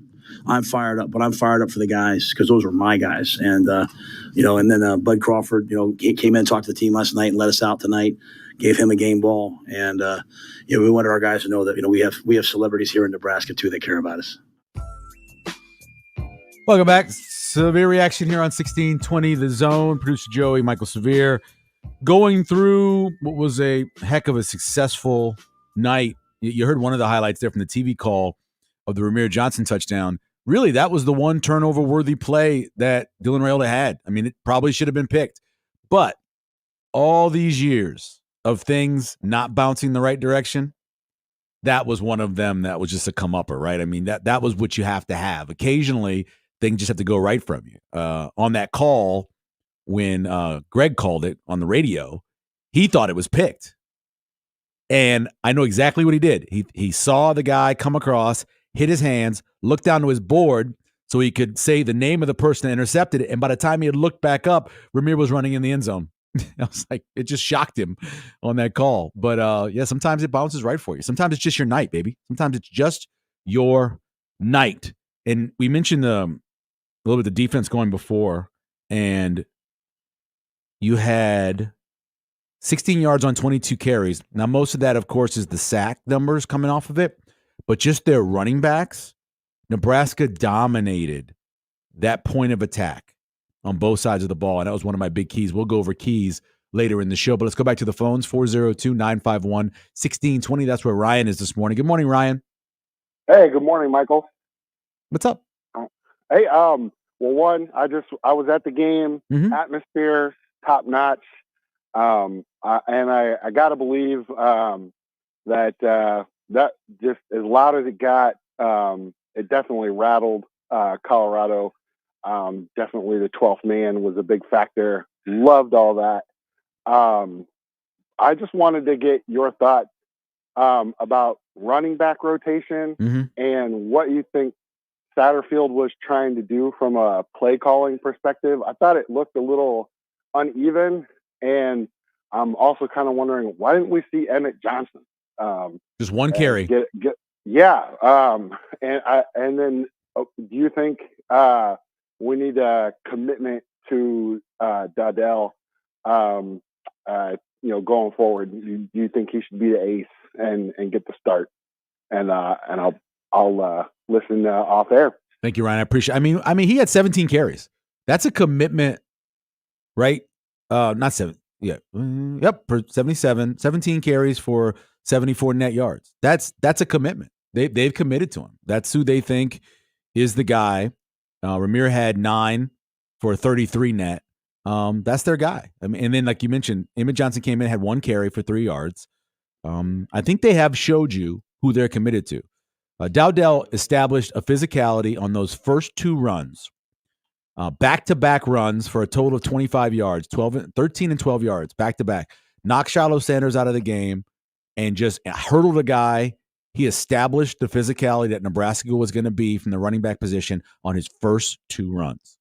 Speaker 14: but I'm fired up for the guys because those were my guys. And, and then Bud Crawford, he came in and talked to the team last night and let us out tonight, gave him a game ball. And, we wanted our guys to know that, we have celebrities here in Nebraska, too, that care about us.
Speaker 7: Welcome back. Severe Reaction here on 1620 The Zone. Producer Joey, Michael Severe, going through what was a heck of a successful night. You heard one of the highlights there from the TV call of the Ramir Johnson touchdown. Really, that was the one turnover-worthy play that Dylan Raiola had. I mean, it probably should have been picked. But all these years of things not bouncing the right direction, that was one of them that was just a come-upper, right? I mean, that was what you have to have. Occasionally, things just have to go right from you. On that call, when Greg called it on the radio, he thought it was picked. And I know exactly what he did. He saw the guy come across, hit his hands, looked down to his board so he could say the name of the person that intercepted it. And by the time he had looked back up, Ramir was running in the end zone. I was like, it just shocked him on that call. But yeah, sometimes it bounces right for you. Sometimes it's just your night, baby. Sometimes it's just your night. And we mentioned a little bit of the defense going before, and you had 16 yards on 22 carries. Now, most of that, of course, is the sack numbers coming off of it, but just their running backs, Nebraska dominated that point of attack on both sides of the ball, and that was one of my big keys. We'll go over keys later in the show, but let's go back to the phones, 402-951-1620. That's where Ryan is this morning. Good morning, Ryan.
Speaker 19: Hey, good morning, Michael.
Speaker 7: What's up?
Speaker 19: Hey, well, one, I was at the game, atmosphere, top notch. I gotta believe that just as loud as it got, it definitely rattled Colorado. Definitely the 12th man was a big factor. Loved all that. I just wanted to get your thoughts about running back rotation and what you think Satterfield was trying to do from a play calling perspective. I thought it looked a little uneven, and I'm also kind of wondering, why didn't we see Emmett Johnson?
Speaker 7: Just one carry.
Speaker 19: And then do you think we need a commitment to Dowdell? Going forward, do you think he should be the ace and get the start? And I'll listen off air.
Speaker 7: Thank you, Ryan. I appreciate it. I mean, he had 17 carries. That's a commitment, right? Not seven. Yeah. Yep. 17 carries for 74 net yards. That's a commitment. They've committed to him. That's who they think is the guy. Ramir had 9 for 33 net. That's their guy. I mean, and then like you mentioned, Emmett Johnson came in, had 1 carry for 3 yards. I think they have showed you who they're committed to. Dowdell established a physicality on those first 2 runs, back-to-back runs for a total of 25 yards, 13 and 12 yards, back-to-back. Knocked Shiloh Sanders out of the game and just hurdled a guy. He established the physicality that Nebraska was going to be from the running back position on his first 2 runs.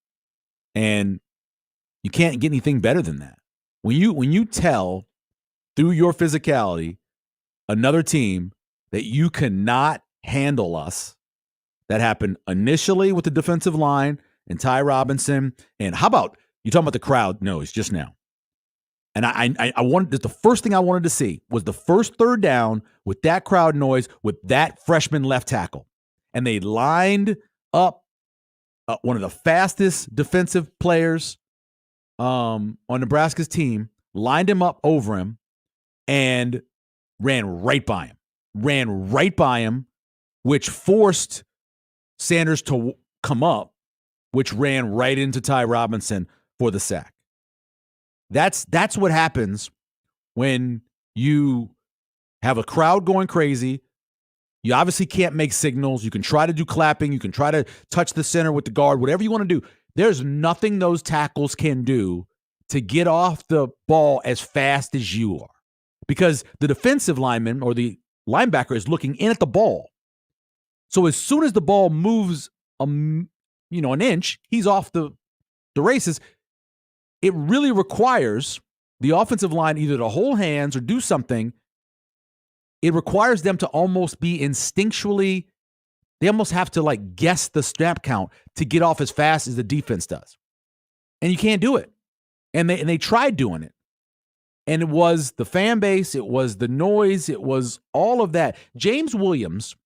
Speaker 7: And you can't get anything better than that. When you tell through your physicality another team that you cannot handle us, that happened initially with the defensive line and Ty Robinson. And how about you talking about the crowd noise just now? And I wanted the first thing I wanted to see was the first third down with that crowd noise with that freshman left tackle, and they lined up one of the fastest defensive players on Nebraska's team, lined him up over him, and ran right by him, which forced Sanders to come up, which ran right into Ty Robinson for the sack. That's what happens when you have a crowd going crazy. You obviously can't make signals. You can try to do clapping. You can try to touch the center with the guard, whatever you want to do. There's nothing those tackles can do to get off the ball as fast as you are, because the defensive lineman or the linebacker is looking in at the ball. So as soon as the ball moves an inch, he's off the races. It really requires the offensive line either to hold hands or do something. It requires them to almost be instinctually, they almost have to like guess the snap count to get off as fast as the defense does. And you can't do it. And they tried doing it. And it was the fan base, it was the noise, it was all of that. James Williams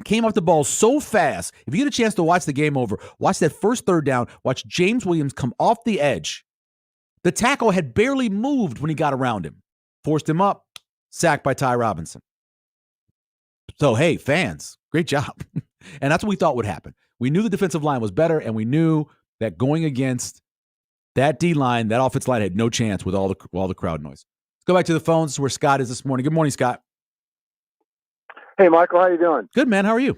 Speaker 7: came off the ball so fast. If you get a chance to watch the game over, watch that first third down, watch James Williams come off the edge. The tackle had barely moved when he got around him. Forced him up, sacked by Ty Robinson. So, hey, fans, great job. And that's what we thought would happen. We knew the defensive line was better, and we knew that going against That D-line, that offensive line had no chance with all the crowd noise. Let's go back to the phones where Scott is this morning. Good morning, Scott.
Speaker 20: Hey, Michael, how you doing?
Speaker 7: Good, man. How are you?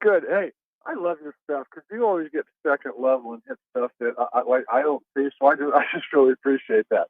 Speaker 20: Good. Hey, I love your stuff because you always get second level and hit stuff that I don't see, so I just really appreciate that.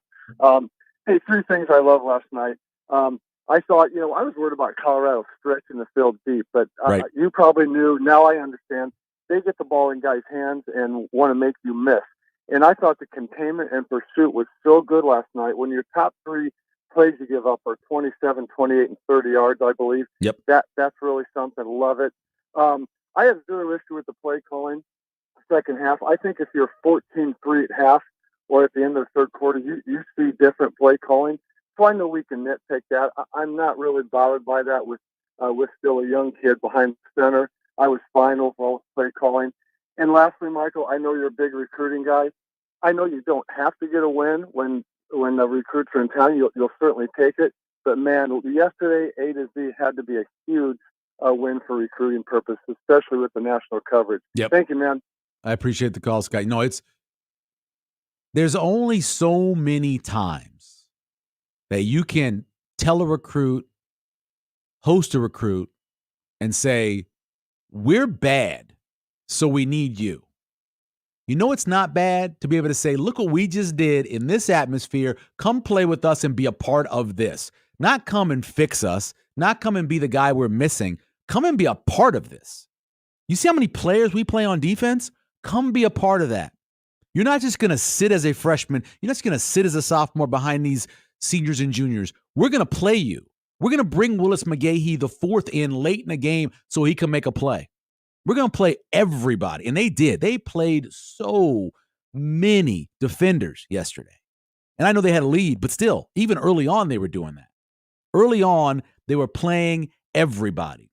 Speaker 20: Hey, 3 things I love last night. I thought, I was worried about Colorado stretching the field deep, but
Speaker 7: Right.
Speaker 20: you probably knew. Now I understand. They get the ball in guys' hands and want to make you miss. And I thought the containment and pursuit was so good last night. When your top 3 plays you give up are 27, 28, and 30 yards, I believe.
Speaker 7: Yep.
Speaker 20: That's really something. Love it. I have zero issue with the play calling second half. I think if you're 14-3 at half or at the end of the third quarter, you see different play calling. So I know we can nitpick that. I'm not really bothered by that with still a young kid behind the center. I was fine overall with play calling. And lastly, Michael, I know you're a big recruiting guy. I know you don't have to get a win when the recruits are in town. You'll certainly take it. But, man, yesterday, A to Z had to be a huge win for recruiting purposes, especially with the national coverage.
Speaker 7: Yep.
Speaker 20: Thank you, man.
Speaker 7: I appreciate the call, Scott. No, there's only so many times that you can tell a recruit, host a recruit, and say, we're bad, so we need you. You know it's not bad to be able to say, look what we just did in this atmosphere. Come play with us and be a part of this. Not come and fix us. Not come and be the guy we're missing. Come and be a part of this. You see how many players we play on defense? Come be a part of that. You're not just going to sit as a freshman. You're not just going to sit as a sophomore behind these seniors and juniors. We're going to play you. We're going to bring Willis McGahee the 4th in late in the game so he can make a play. We're going to play everybody. And they did. They played so many defenders yesterday. And I know they had a lead, but still, even early on, they were doing that. Early on, they were playing everybody.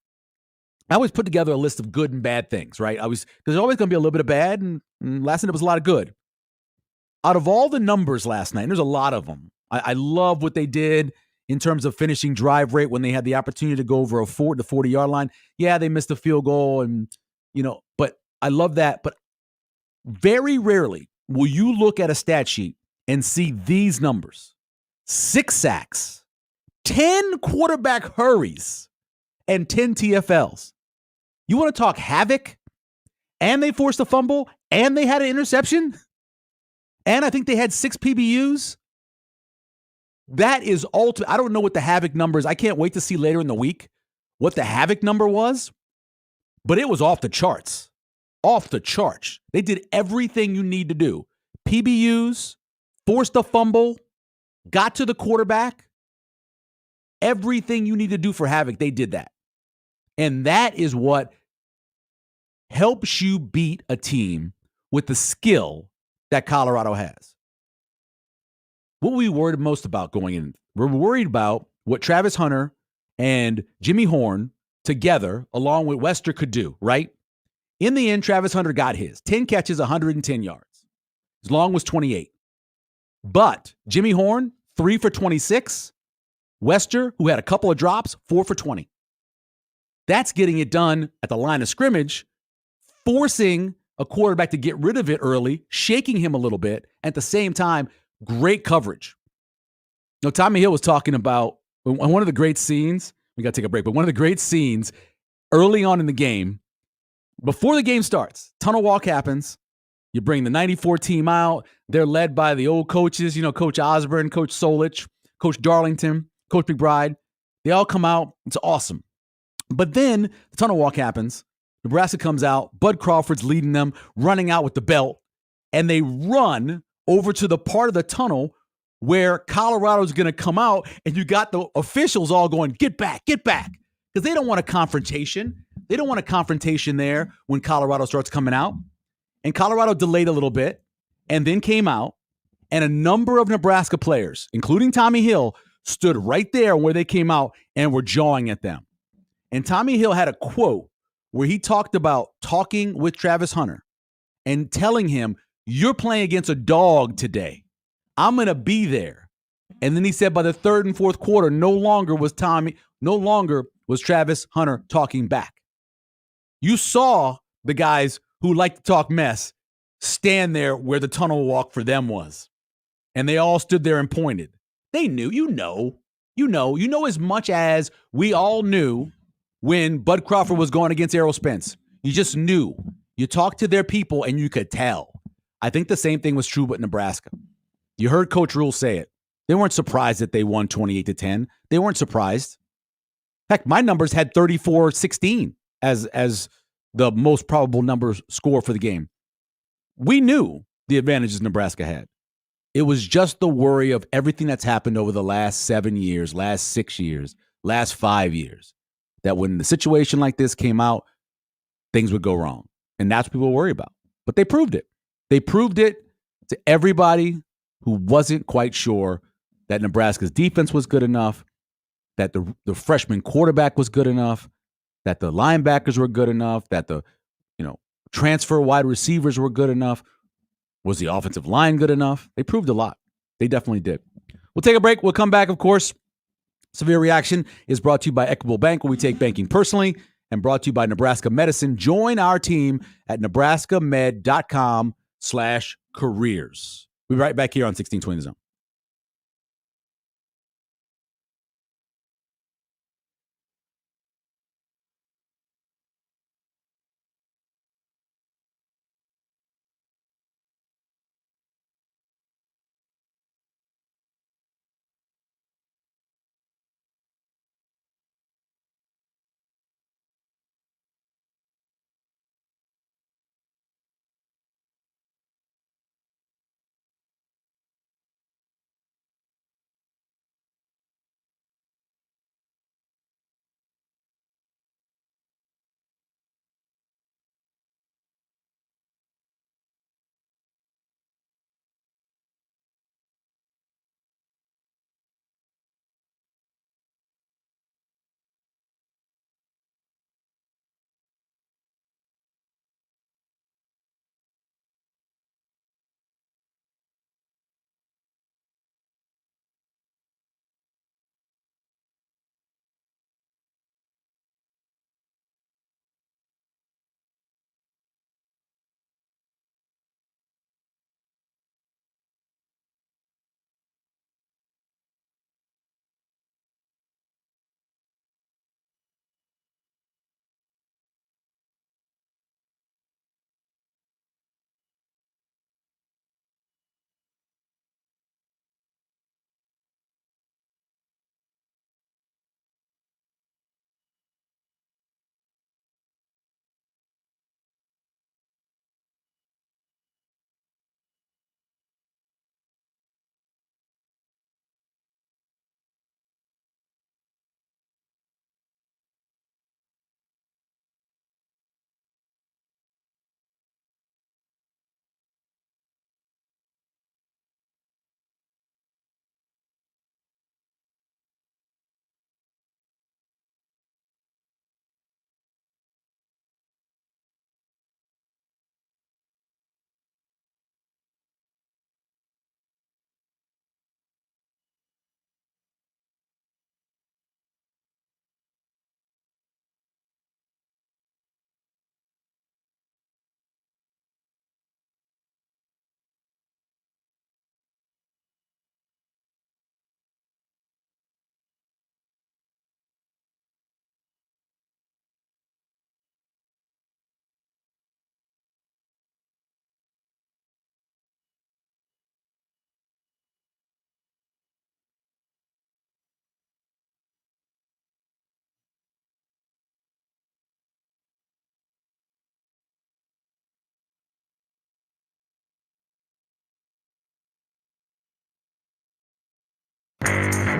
Speaker 7: I always put together a list of good and bad things, right? Because there's always going to be a little bit of bad, and last night it was a lot of good. Out of all the numbers last night, and there's a lot of them, I love what they did in terms of finishing drive rate when they had the opportunity to go over the 40-yard line. Yeah, they missed a field goal, and but I love that. But very rarely will you look at a stat sheet and see these numbers: 6 sacks, 10 quarterback hurries, and 10 TFLs. You want to talk havoc? And they forced a fumble, and they had an interception, and I think they had 6 PBUs. That is ultimate. I don't know what the havoc number is. I can't wait to see later in the week what the havoc number was, but it was off the charts. Off the charts. They did everything you need to do. PBUs, forced a fumble, got to the quarterback. Everything you need to do for havoc, they did that. And that is what helps you beat a team with the skill that Colorado has. What were we worried most about going in? We're worried about what Travis Hunter and Jimmy Horn together, along with Wester, could do, right? In the end, Travis Hunter got his. 10 catches, 110 yards. His long was 28. But Jimmy Horn, 3 for 26. Wester, who had a couple of drops, 4 for 20. That's getting it done at the line of scrimmage, forcing a quarterback to get rid of it early, shaking him a little bit. At the same time, great coverage. Tommy Hill was talking about one of the great scenes. We got to take a break, but one of the great scenes early on in the game, before the game starts, tunnel walk happens. You bring the 94 team out. They're led by the old coaches, Coach Osborne, Coach Solich, Coach Darlington, Coach McBride. They all come out. It's awesome. But then the tunnel walk happens. Nebraska comes out. Bud Crawford's leading them, running out with the belt. And they run over to the part of the tunnel where Colorado's going to come out. And you got the officials all going, get back, because they don't want a confrontation. They don't want a confrontation there when Colorado starts coming out. And Colorado delayed a little bit and then came out. And a number of Nebraska players, including Tommy Hill, stood right there where they came out and were jawing at them. And Tommy Hill had a quote where he talked about talking with Travis Hunter and telling him, you're playing against a dog today. I'm going to be there. And then he said by the third and fourth quarter, no longer was Travis Hunter talking back. You saw the guys who like to talk mess stand there where the tunnel walk for them was. And they all stood there and pointed. They knew, you know as much as we all knew when Bud Crawford was going against Errol Spence. You just knew. You talked to their people and you could tell. I think the same thing was true with Nebraska. You heard Coach Rule say it. They weren't surprised that they won 28-10. They weren't surprised. Heck, my numbers had 34-16 as the most probable number score for the game. We knew the advantages Nebraska had. It was just the worry of everything that's happened over the last 7 years, last 6 years, last 5 years, that when the situation like this came out, things would go wrong. And that's what people worry about. But they proved it. They proved it to everybody who wasn't quite sure that Nebraska's defense was good enough, that the freshman quarterback was good enough, that the linebackers were good enough, that the transfer wide receivers were good enough. Was the offensive line good enough? They proved a lot. They definitely did. We'll take a break. We'll come back, of course. Severe Reaction is brought to you by Equitable Bank, where we take banking personally, and brought to you by Nebraska Medicine. Join our team at nebraskamed.com/careers. We'll be right back here on 1620 The Zone.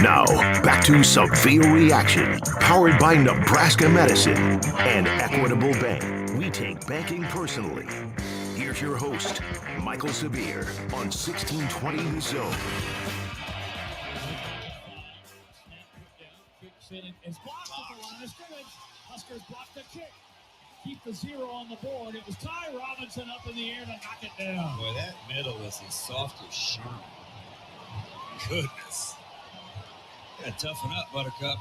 Speaker 1: Now, back to Severe Reaction, powered by Nebraska Medicine and Equitable Bank. We take banking personally. Here's your host, Michael Severe, on 1620 The Zone.
Speaker 2: It's blocked at the line of scrimmage. Huskers blocked the kick. Keep the 0 on the board. It was Ty Robinson up in the air to knock it down.
Speaker 3: Boy, that middle is as soft as Sherman. Goodness. Gotta toughen up, Buttercup.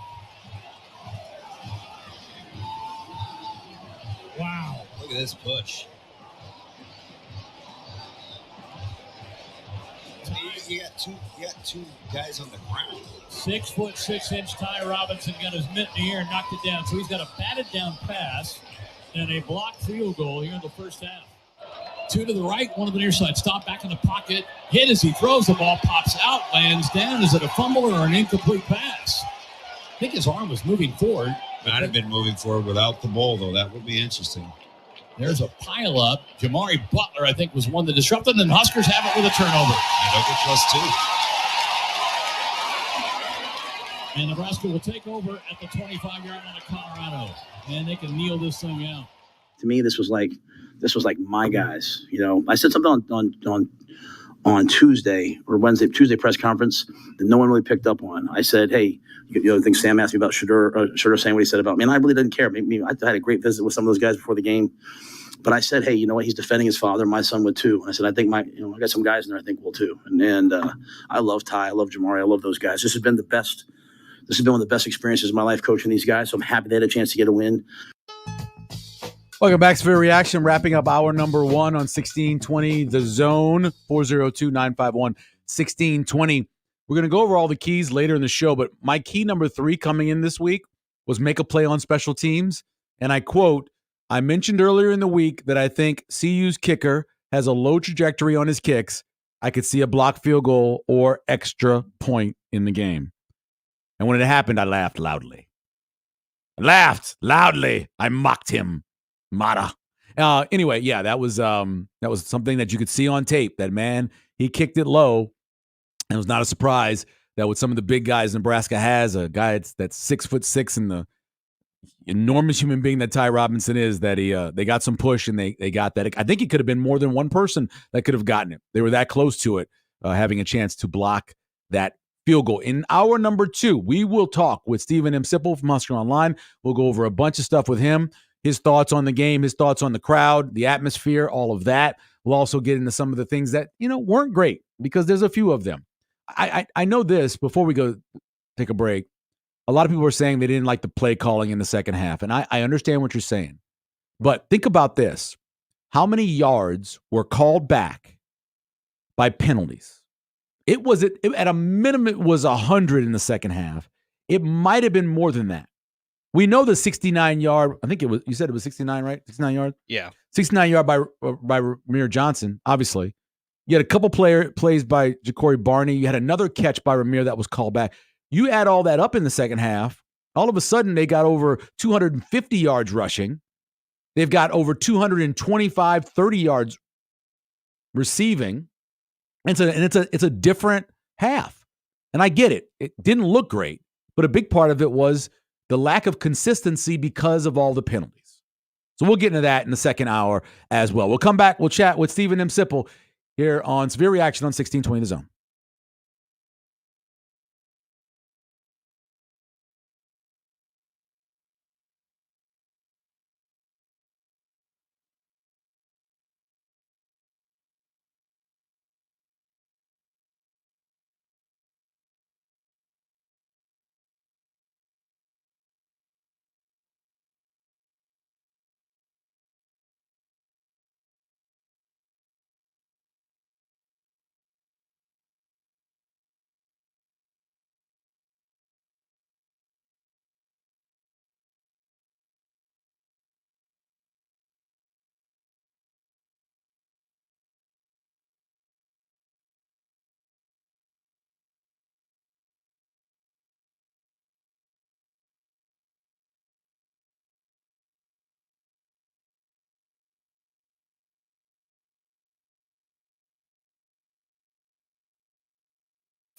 Speaker 3: Wow. Look at this push. You got two guys on the ground.
Speaker 2: 6'6" Ty Robinson got his mitt in the air and knocked it down. So he's got a batted down pass and a blocked field goal here in the first half. Two to the right, one to the near side. Stop back in the pocket. Hit as he throws. The ball pops out, lands down. Is it a fumble or an incomplete pass? I think his arm was moving forward.
Speaker 21: Might have been moving forward without the ball, though. That would be interesting.
Speaker 2: There's a pile up. Jamari Butler, I think, was one that disrupted, and Huskers have it with a turnover.
Speaker 21: +2.
Speaker 2: And Nebraska will take over at the 25-yard line of Colorado, and they can kneel this thing out.
Speaker 14: To me, this was like my guys. You know, I said something on Tuesday or Tuesday press conference that no one really picked up on. I said, hey, I think Sam asked me about Shedeur saying what he said about me, and I really didn't care. I had a great visit with some of those guys before the game, but I said, hey, you know what? He's defending his father. My son would too. And I said, I think I got some guys in there I think will too. And I love Ty, I love Jamari, I love those guys. This has been one of the best experiences of my life coaching these guys. So I'm happy they had a chance to get a win.
Speaker 7: Welcome back to Severe Reaction, wrapping up hour number 1 on 1620 The Zone, 402-951-1620. We're going to go over all the keys later in the show, but my key number 3 coming in this week was make a play on special teams. And I quote, I mentioned earlier in the week that I think CU's kicker has a low trajectory on his kicks. I could see a blocked field goal or extra point in the game. And when it happened, I laughed loudly. I mocked him. Mata. Anyway, yeah, that was something that you could see on tape. That man, he kicked it low, and it was not a surprise that with some of the big guys Nebraska has, a guy that's 6'6" and the enormous human being that Ty Robinson is, that they got some push and they got that. I think it could have been more than one person that could have gotten it. They were that close to it, having a chance to block that field goal. In hour number 2, we will talk with Stephen M. Sipple from Husker Online. We'll go over a bunch of stuff with him. His thoughts on the game, his thoughts on the crowd, the atmosphere, all of that. We'll also get into some of the things that, weren't great, because there's a few of them. I know this, before we go take a break, a lot of people are saying they didn't like the play calling in the second half, and I understand what you're saying. But think about this. How many yards were called back by penalties? It was at a minimum, it was 100 in the second half. It might have been more than that. We know the 69-yard, I think you said it was 69, right? 69 yards?
Speaker 8: Yeah.
Speaker 7: 69-yard by Ramir Johnson, obviously. You had a couple plays by Ja'Cory Barney. You had another catch by Ramir that was called back. You add all that up in the second half, all of a sudden they got over 250 yards rushing. They've got over 225, 30 yards receiving. And it's a different half. And I get it. It didn't look great, but a big part of it was the lack of consistency because of all the penalties. So we'll get into that in the second hour as well. We'll come back. We'll chat with Stephen M. Sipple here on Severe Reaction on 1620 The Zone.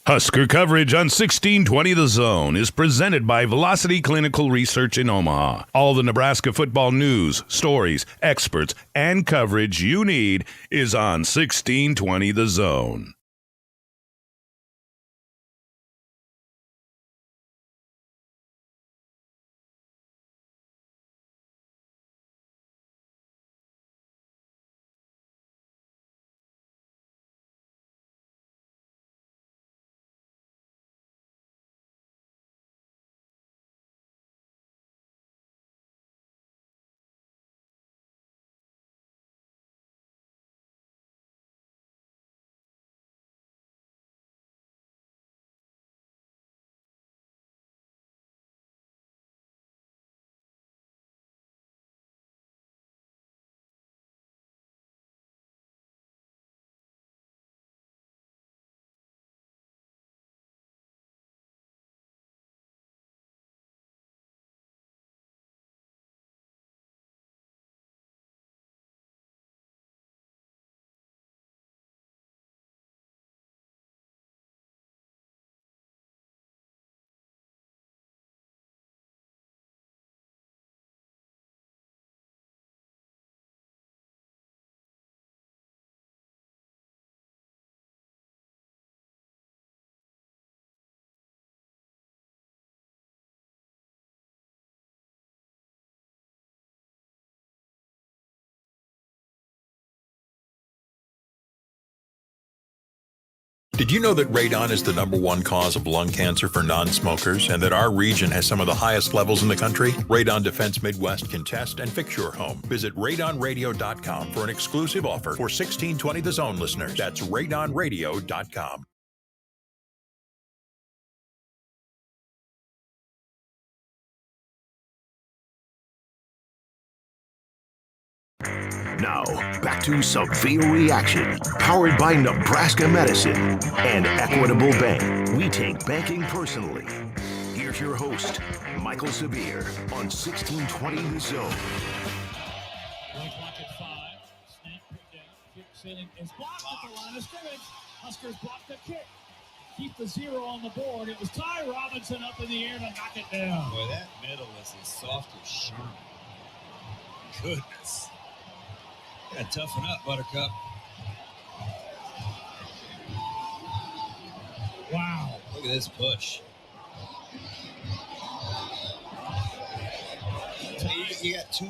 Speaker 1: Husker coverage on 1620 The Zone is presented by Velocity Clinical Research in Omaha. All the Nebraska football news, stories, experts, and coverage you need is on 1620 The Zone.
Speaker 6: Did you know that radon is the #1 cause of lung cancer for non-smokers and that our region has some of the highest levels in the country? Radon Defense Midwest can test and fix your home. Visit radonradio.com for an exclusive offer for 1620 The Zone listeners. That's radonradio.com.
Speaker 1: Now, back to Severe Reaction, powered by Nebraska Medicine and Equitable Bank. We take banking personally. Here's your host, Michael Severe, on 1620 The Zone.
Speaker 2: Play clock at 5. Snap put down. Kick sailing is blocked at the line of scrimmage. Huskers block the kick. Keep the 0 on the board. It was Ty Robinson up in the air to knock it down.
Speaker 21: Boy, that middle is as soft as Sherman. Goodness. Gotta toughen up, Buttercup.
Speaker 2: Wow.
Speaker 21: Look at this push. You got two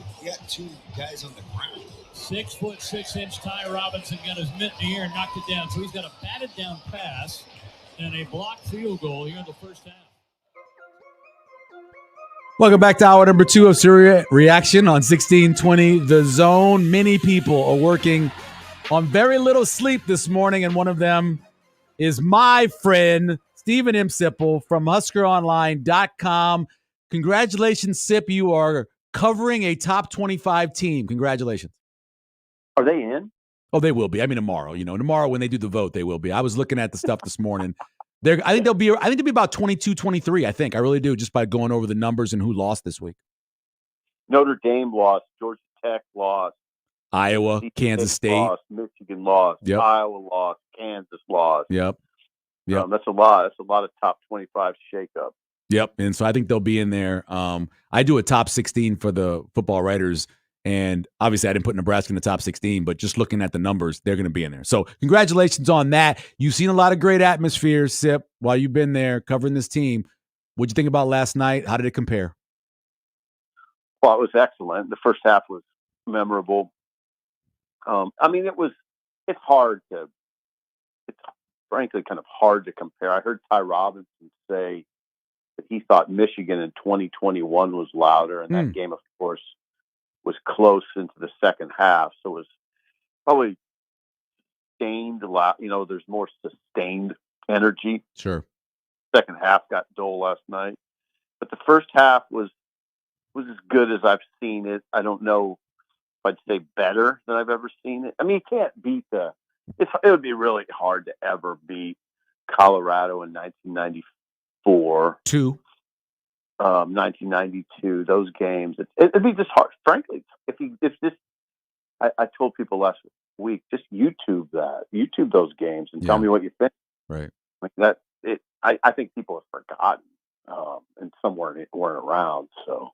Speaker 21: guys on the ground.
Speaker 2: 6'6" Ty Robinson got his mitt in the air and knocked it down. So he's got a batted down pass and a blocked field goal here in the first half.
Speaker 7: Welcome back to hour number 2 of Severe Reaction on 1620 The Zone. Many people are working on very little sleep this morning, and one of them is my friend, Stephen M. Sipple from HuskerOnline.com. Congratulations, Sip. You are covering a top 25 team. Congratulations.
Speaker 10: Are they in?
Speaker 7: Oh, they will be. I mean, tomorrow. Tomorrow when they do the vote, they will be. I was looking at the stuff this morning. I think they'll be about 22, 23, I think. I really do, just by going over the numbers and who lost this week.
Speaker 10: Notre Dame lost. Georgia Tech lost.
Speaker 7: Iowa, Kansas State.
Speaker 10: Lost. Michigan lost.
Speaker 7: Yep.
Speaker 10: Iowa lost. Kansas lost.
Speaker 7: Yep.
Speaker 10: That's a lot. That's a lot of top 25 shakeup.
Speaker 7: Yep. And so I think they'll be in there. I do a top 16 for the football writers. And obviously, I didn't put Nebraska in the top 16, but just looking at the numbers, they're going to be in there. So congratulations on that. You've seen a lot of great atmosphere, Sip, while you've been there covering this team. What'd you think about last night? How did it compare?
Speaker 10: Well, it was excellent. The first half was memorable. It's frankly kind of hard to compare. I heard Ty Robinson say that he thought Michigan in 2021 was louder, and that game, of course, was close into the second half. So it was probably sustained a lot. There's more sustained energy.
Speaker 7: Sure.
Speaker 10: Second half got dull last night, but the first half was as good as I've seen it. I don't know if I'd say better than I've ever seen it. I mean, you can't beat it would be really hard to ever beat Colorado in 1994. 1992, those games. It'd be just hard. Frankly, I told people last week, just YouTube those games and tell me what you think.
Speaker 7: Right.
Speaker 10: Like that. I think people have forgotten, and some weren't around. So,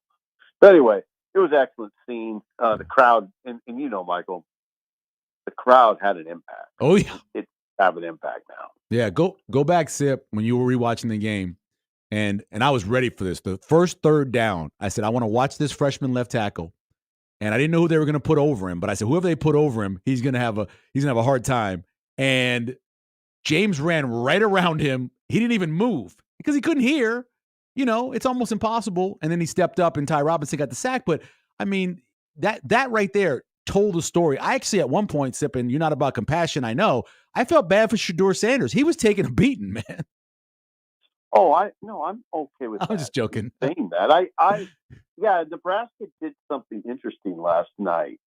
Speaker 10: but anyway, it was excellent seeing the crowd, and Michael, the crowd had an impact.
Speaker 7: Oh yeah,
Speaker 10: it have an impact now.
Speaker 7: Yeah, go back, Sip, when you were rewatching the game. And I was ready for this. The first third down, I said, I want to watch this freshman left tackle. And I didn't know who they were going to put over him, but I said, whoever they put over him, he's going to have a hard time. And James ran right around him. He didn't even move because he couldn't hear. It's almost impossible. And then he stepped up and Ty Robinson got the sack. But I mean, that right there told a story. I actually at one point, Sip, and you're not about compassion, I know, I felt bad for Shedeur Sanders. He was taking a beating, man.
Speaker 10: Oh, I'm okay with that.
Speaker 7: I'm just joking.
Speaker 10: Saying that, Nebraska did something interesting last night.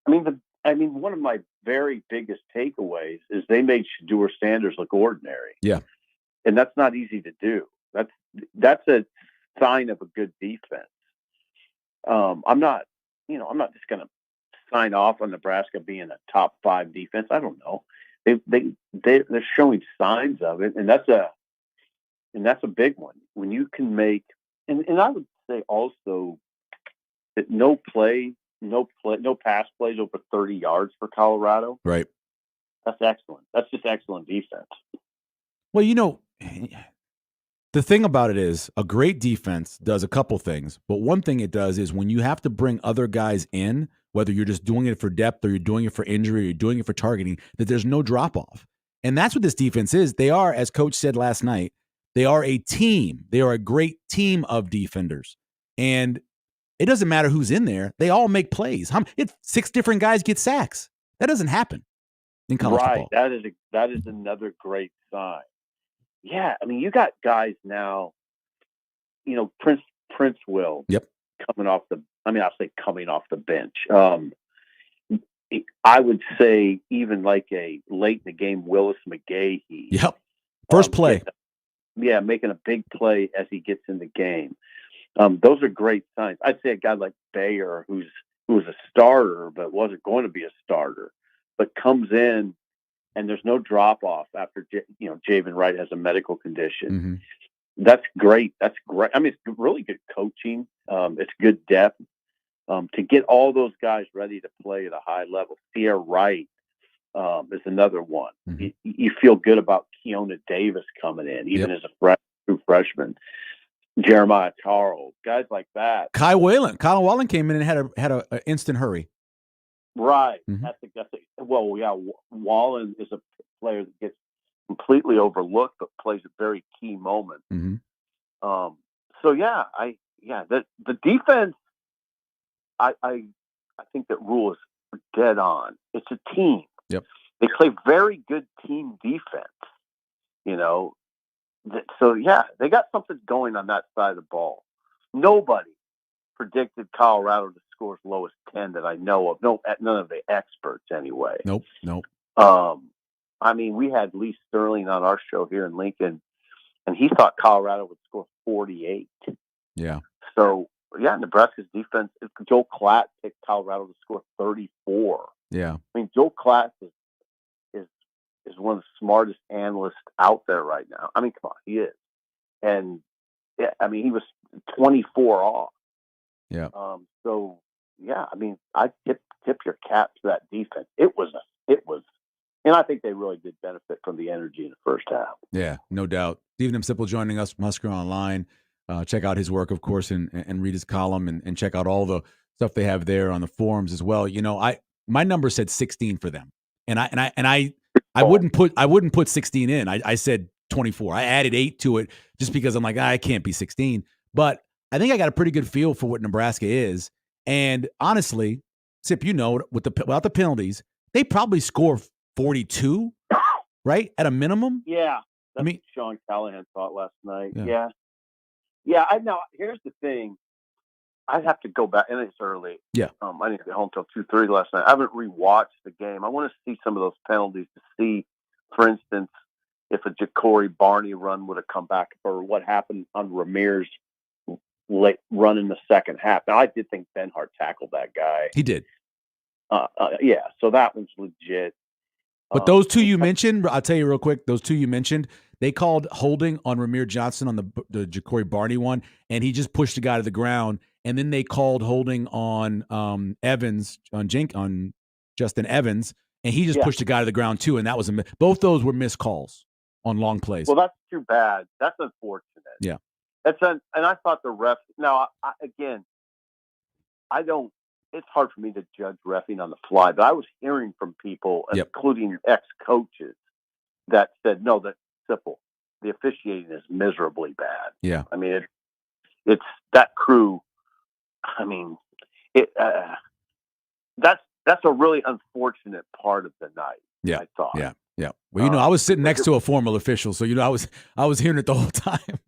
Speaker 10: I mean, one of my very biggest takeaways is they made Shedeur Sanders look ordinary.
Speaker 7: Yeah,
Speaker 10: and that's not easy to do. That's a sign of a good defense. I'm not just going to sign off on Nebraska being a top 5 defense. I don't know. They're showing signs of it, and that's a big one. When you can make, and I would say also that no pass plays over 30 yards for Colorado.
Speaker 7: Right.
Speaker 10: That's excellent. That's just excellent defense.
Speaker 7: Well, the thing about it is a great defense does a couple things, but one thing it does is when you have to bring other guys in, whether you're just doing it for depth or you're doing it for injury or you're doing it for targeting, that there's no drop off. And that's what this defense is. They are, as Coach said last night, they are a team. They are a great team of defenders. And it doesn't matter who's in there. They all make plays. 6 different guys get sacks. That doesn't happen in college football.
Speaker 5: That is another great sign. Yeah, I mean, you got guys now, Prince Will.
Speaker 7: Yep.
Speaker 5: Coming off the bench. I would say even like a late in the game Willis McGahee.
Speaker 7: Yep. First play.
Speaker 5: Making a big play as he gets in the game. Those are great signs. I'd say a guy like Bayer, who was a starter but wasn't going to be a starter, but comes in and there's no drop off after Javen Wright has a medical condition.
Speaker 7: Mm-hmm.
Speaker 5: That's great. That's great. I mean, it's really good coaching. It's good depth to get all those guys ready to play at a high level. Sierra Wright is another one.
Speaker 7: Mm-hmm.
Speaker 5: You feel good about Keona Davis coming in, even as a true freshman. Jeremiah Charles, guys like that.
Speaker 7: Kyle Whalen came in and had a instant hurry.
Speaker 5: Right.
Speaker 7: Mm-hmm.
Speaker 5: Wallen is a player that gets completely overlooked, but plays a very key moment.
Speaker 7: Mm-hmm.
Speaker 5: The defense. I think that Rule is dead on. It's a team.
Speaker 7: Yep.
Speaker 5: They play very good team defense. They got something going on that side of the ball. Nobody predicted Colorado to score as low as 10 that I know of. No, none of the experts anyway.
Speaker 7: Nope.
Speaker 5: I mean, we had Lee Sterling on our show here in Lincoln, and he thought Colorado would score 48.
Speaker 7: Yeah.
Speaker 5: So, Nebraska's defense, Joel Klatt picked Colorado to score 34.
Speaker 7: Yeah.
Speaker 5: I mean, Joel Klatt is one of the smartest analysts out there right now. I mean, come on, he is. And, he was 24 off.
Speaker 7: Yeah.
Speaker 5: I tip your cap to that defense. It was, and I think they really did benefit from the energy in the first half.
Speaker 7: Yeah, no doubt. Stephen M. Sipple joining us from Husker Online. Check out his work, of course, and read his column and check out all the stuff they have there on the forums as well. My number said 16 for them, and I wouldn't put 16 in. I said 24. I added 8 to it just because I'm like, I can't be 16. But I think I got a pretty good feel for what Nebraska is. And honestly, Sip, without the penalties, they probably score 42, right? At a minimum.
Speaker 5: Yeah. That's what Sean Callahan thought last night. Yeah. I know. Here's the thing. I'd have to go back, and it's early.
Speaker 7: Yeah.
Speaker 5: I didn't get home till 2:30 last night. I haven't rewatched the game. I want to see some of those penalties to see, for instance, if a Ja'Cory Barney run would have come back, or what happened on Ramir's late run in the second half. Now, I did think Benhart tackled that guy.
Speaker 7: He did.
Speaker 5: So that one's legit.
Speaker 7: But those two you mentioned, I'll tell you real quick, those two you mentioned, they called holding on Ramir Johnson on the Ja'Cory Barney one, and he just pushed the guy to the ground. And then they called holding on Evans, on Justin Evans, and he just pushed the guy to the ground too. And that was both those were missed calls on long plays.
Speaker 5: Well, that's too bad. That's unfortunate.
Speaker 7: Yeah.
Speaker 5: And I thought the refs. Now, I don't. It's hard for me to judge reffing on the fly, but I was hearing from people, including ex-coaches, that said, no, that's simple. The officiating is miserably bad.
Speaker 7: Yeah.
Speaker 5: I mean, it's that crew. I mean, that's a really unfortunate part of the night.
Speaker 7: Yeah.
Speaker 5: I thought.
Speaker 7: Yeah. Yeah. Well, I was sitting next to a formal official, so I was hearing it the whole time.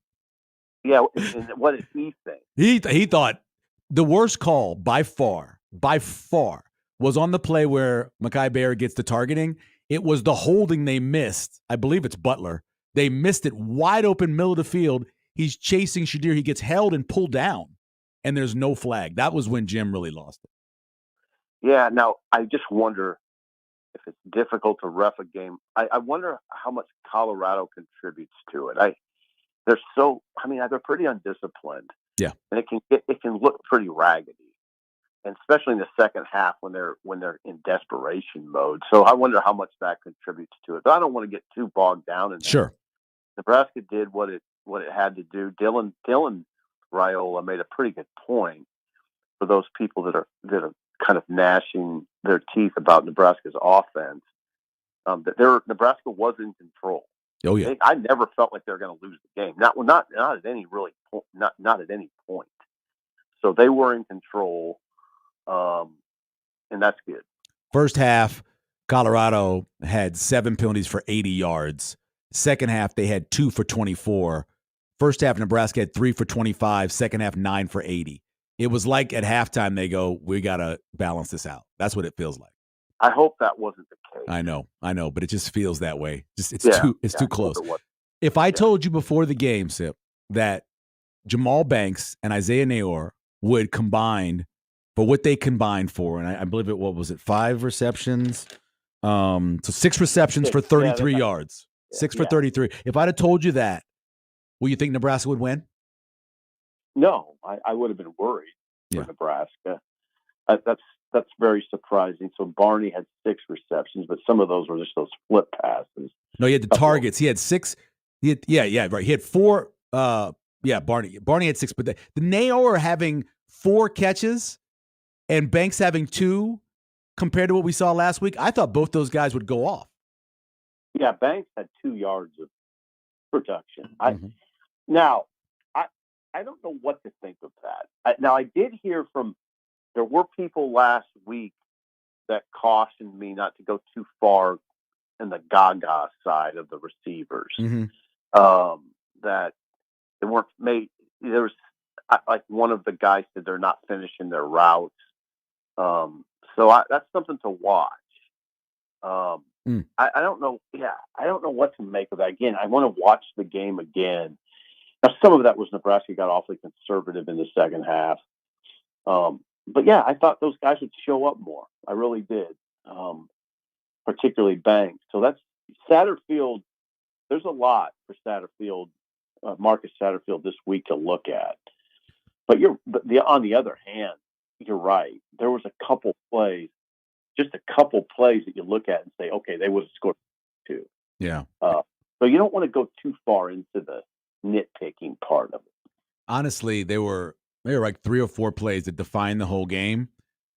Speaker 5: Yeah. And what did he think?
Speaker 7: He thought the worst call by far, was on the play where Mekhi Bayer gets the targeting. It was the holding they missed. I believe it's Butler. They missed it wide open middle of the field. He's chasing Shadir. He gets held and pulled down, and there's no flag. That was when Jim really lost it.
Speaker 5: Yeah. Now, I just wonder if it's difficult to ref a game. I wonder how much Colorado contributes to it. They're pretty undisciplined.
Speaker 7: Yeah.
Speaker 5: And it can look pretty raggedy, and especially in the second half when they're in desperation mode. So I wonder how much that contributes to it. But I don't want to get too bogged down in that.
Speaker 7: Sure.
Speaker 5: Nebraska did what it had to do. Dylan Raiola made a pretty good point for those people that are kind of gnashing their teeth about Nebraska's offense. that Nebraska was in control.
Speaker 7: Oh yeah.
Speaker 5: I never felt like they were going to lose the game. Not at any not at any point. So they were in control, and that's good.
Speaker 7: First half, Colorado had 7 penalties for 80 yards. Second half, they had 2 for 24. First half, Nebraska had 3 for 25. Second half, 9 for 80. It was like at halftime they go, we got to balance this out. That's what it feels like.
Speaker 5: I hope that wasn't the case.
Speaker 7: I know, but it just feels that way. It's too close. If I told you before the game, Sip, that Jamal Banks and Isaiah Nayor would combine for what they combined for, and I believe what was it, 5 receptions? So 6 receptions for 33 yards. 6 for 33. If I'd have told you that, will you think Nebraska would win?
Speaker 5: No, I would have been worried for Nebraska. That's very surprising. So Barney had 6 receptions, but some of those were just those flip passes.
Speaker 7: No, he had the targets. He had 6. Right. He had 4. Barney had 6, but the Nayor having 4 catches and Banks having 2 compared to what we saw last week, I thought both those guys would go off.
Speaker 5: Yeah, Banks had 2 yards of production. Now, I don't know what to think of that. I did hear there were people last week that cautioned me not to go too far in the gaga side of the receivers. That they weren't made. There was like one of the guys said they're not finishing their routes. So that's something to watch. I don't know. Yeah, I don't know what to make of that. Again, I want to watch the game again. Now, some of that was Nebraska got awfully conservative in the second half. But yeah, I thought those guys would show up more. I really did, particularly Banks. So that's Satterfield. There's a lot for Satterfield, Marcus Satterfield this week to look at. But on the other hand, you're right. There was a couple plays that you look at and say, okay, they would have scored 2.
Speaker 7: Yeah.
Speaker 5: So you don't want to go too far into the nitpicking part of it.
Speaker 7: Honestly, there were like 3 or 4 plays that defined the whole game,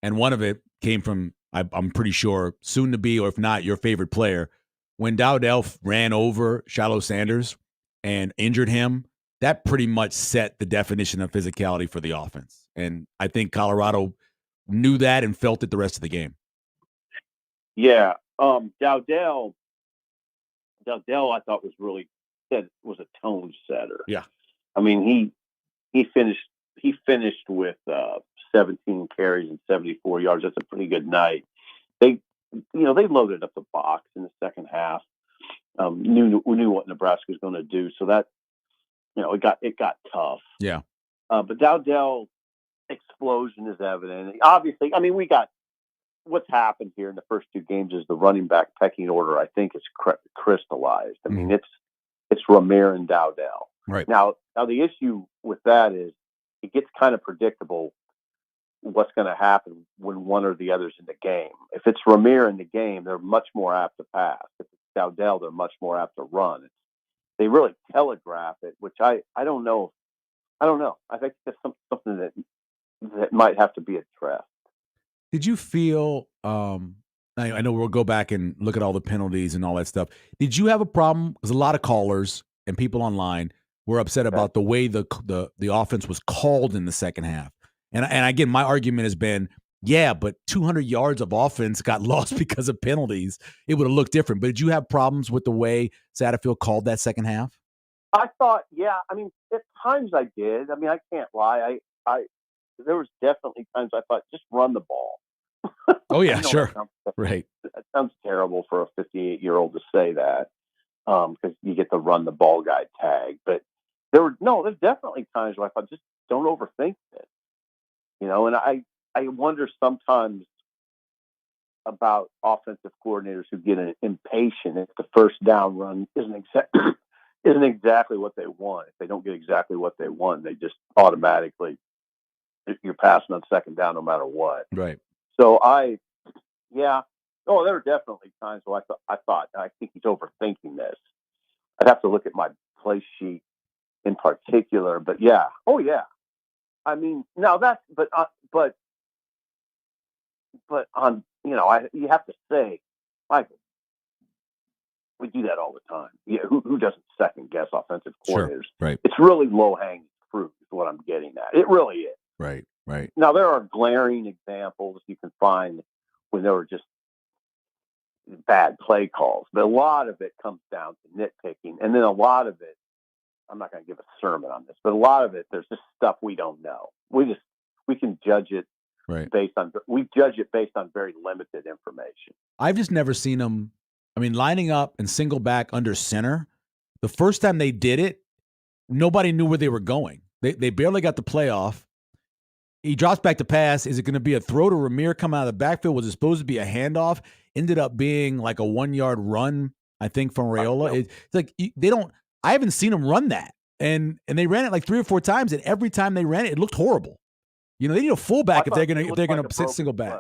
Speaker 7: and one of it came from I'm pretty sure soon to be, or if not, your favorite player. When Dowdell ran over Shiloh Sanders and injured him, that pretty much set the definition of physicality for the offense. And I think Colorado knew that and felt it the rest of the game.
Speaker 5: Yeah. Dowdell I thought was a tone setter.
Speaker 7: Yeah.
Speaker 5: I mean, he finished with 17 carries and 74 yards. That's a pretty good night. They loaded up the box in the second half. Knew what Nebraska was going to do. So that, it got tough.
Speaker 7: Yeah.
Speaker 5: But Dowdell explosion is evident. Obviously, I mean, we got what's happened here in the first 2 games is the running back pecking order, I think, is crystallized. I mean, it's Ramir and Dowdell.
Speaker 7: Right.
Speaker 5: Now the issue with that is it gets kind of predictable what's going to happen when one or the other's in the game. If it's Ramir in the game, they're much more apt to pass. If it's Dowdell, they're much more apt to run. They really telegraph it, which I don't know. I don't know. I think that's something that might have to be addressed.
Speaker 7: Did you feel? I know we'll go back and look at all the penalties and all that stuff. Did you have a problem? Because a lot of callers and people online were upset about the way the offense was called in the second half. And again, my argument has been, yeah, but 200 yards of offense got lost because of penalties. It would have looked different. But did you have problems with the way Satterfield called that second half?
Speaker 5: I thought, yeah. I mean, at times I did. I mean, I can't lie. There was definitely times I thought, just run the ball.
Speaker 7: Oh yeah, sure. Right.
Speaker 5: That sounds terrible for a 58-year-old to say that, because you get the run the ball guy tag. But there's definitely times where I thought, just don't overthink this. And I wonder sometimes about offensive coordinators who get impatient if the first down run isn't exactly what they want. If they don't get exactly what they want, they just automatically, you're passing on second down no matter what.
Speaker 7: Right.
Speaker 5: So there were definitely times where I thought, I think he's overthinking this. I'd have to look at my play sheet in particular, but yeah. Oh yeah. I mean, now that's, but on, you have to say, Michael, We do that all the time. Yeah, who doesn't second guess offensive coordinators?
Speaker 7: Sure. Right.
Speaker 5: It's really low hanging fruit, is what I'm getting at. It really is.
Speaker 7: Right. Right.
Speaker 5: Now there are glaring examples you can find when there were just bad play calls, but a lot of it comes down to nitpicking, and then a lot of it. I'm not going to give a sermon on this, but a lot of it, there's just stuff we don't know. We can judge it based on very limited information.
Speaker 7: I've just never seen them. I mean, lining up and single back under center. The first time they did it, nobody knew where they were going. They barely got the play off. He drops back to pass. Is it going to be a throw to Ramir coming out of the backfield? Was it supposed to be a handoff? Ended up being like a 1 yard run, I think, from Raiola. It's like they don't. I haven't seen them run that, and they ran it like 3 or 4 times, and every time they ran it, it looked horrible. They need a fullback if they're gonna sit single back.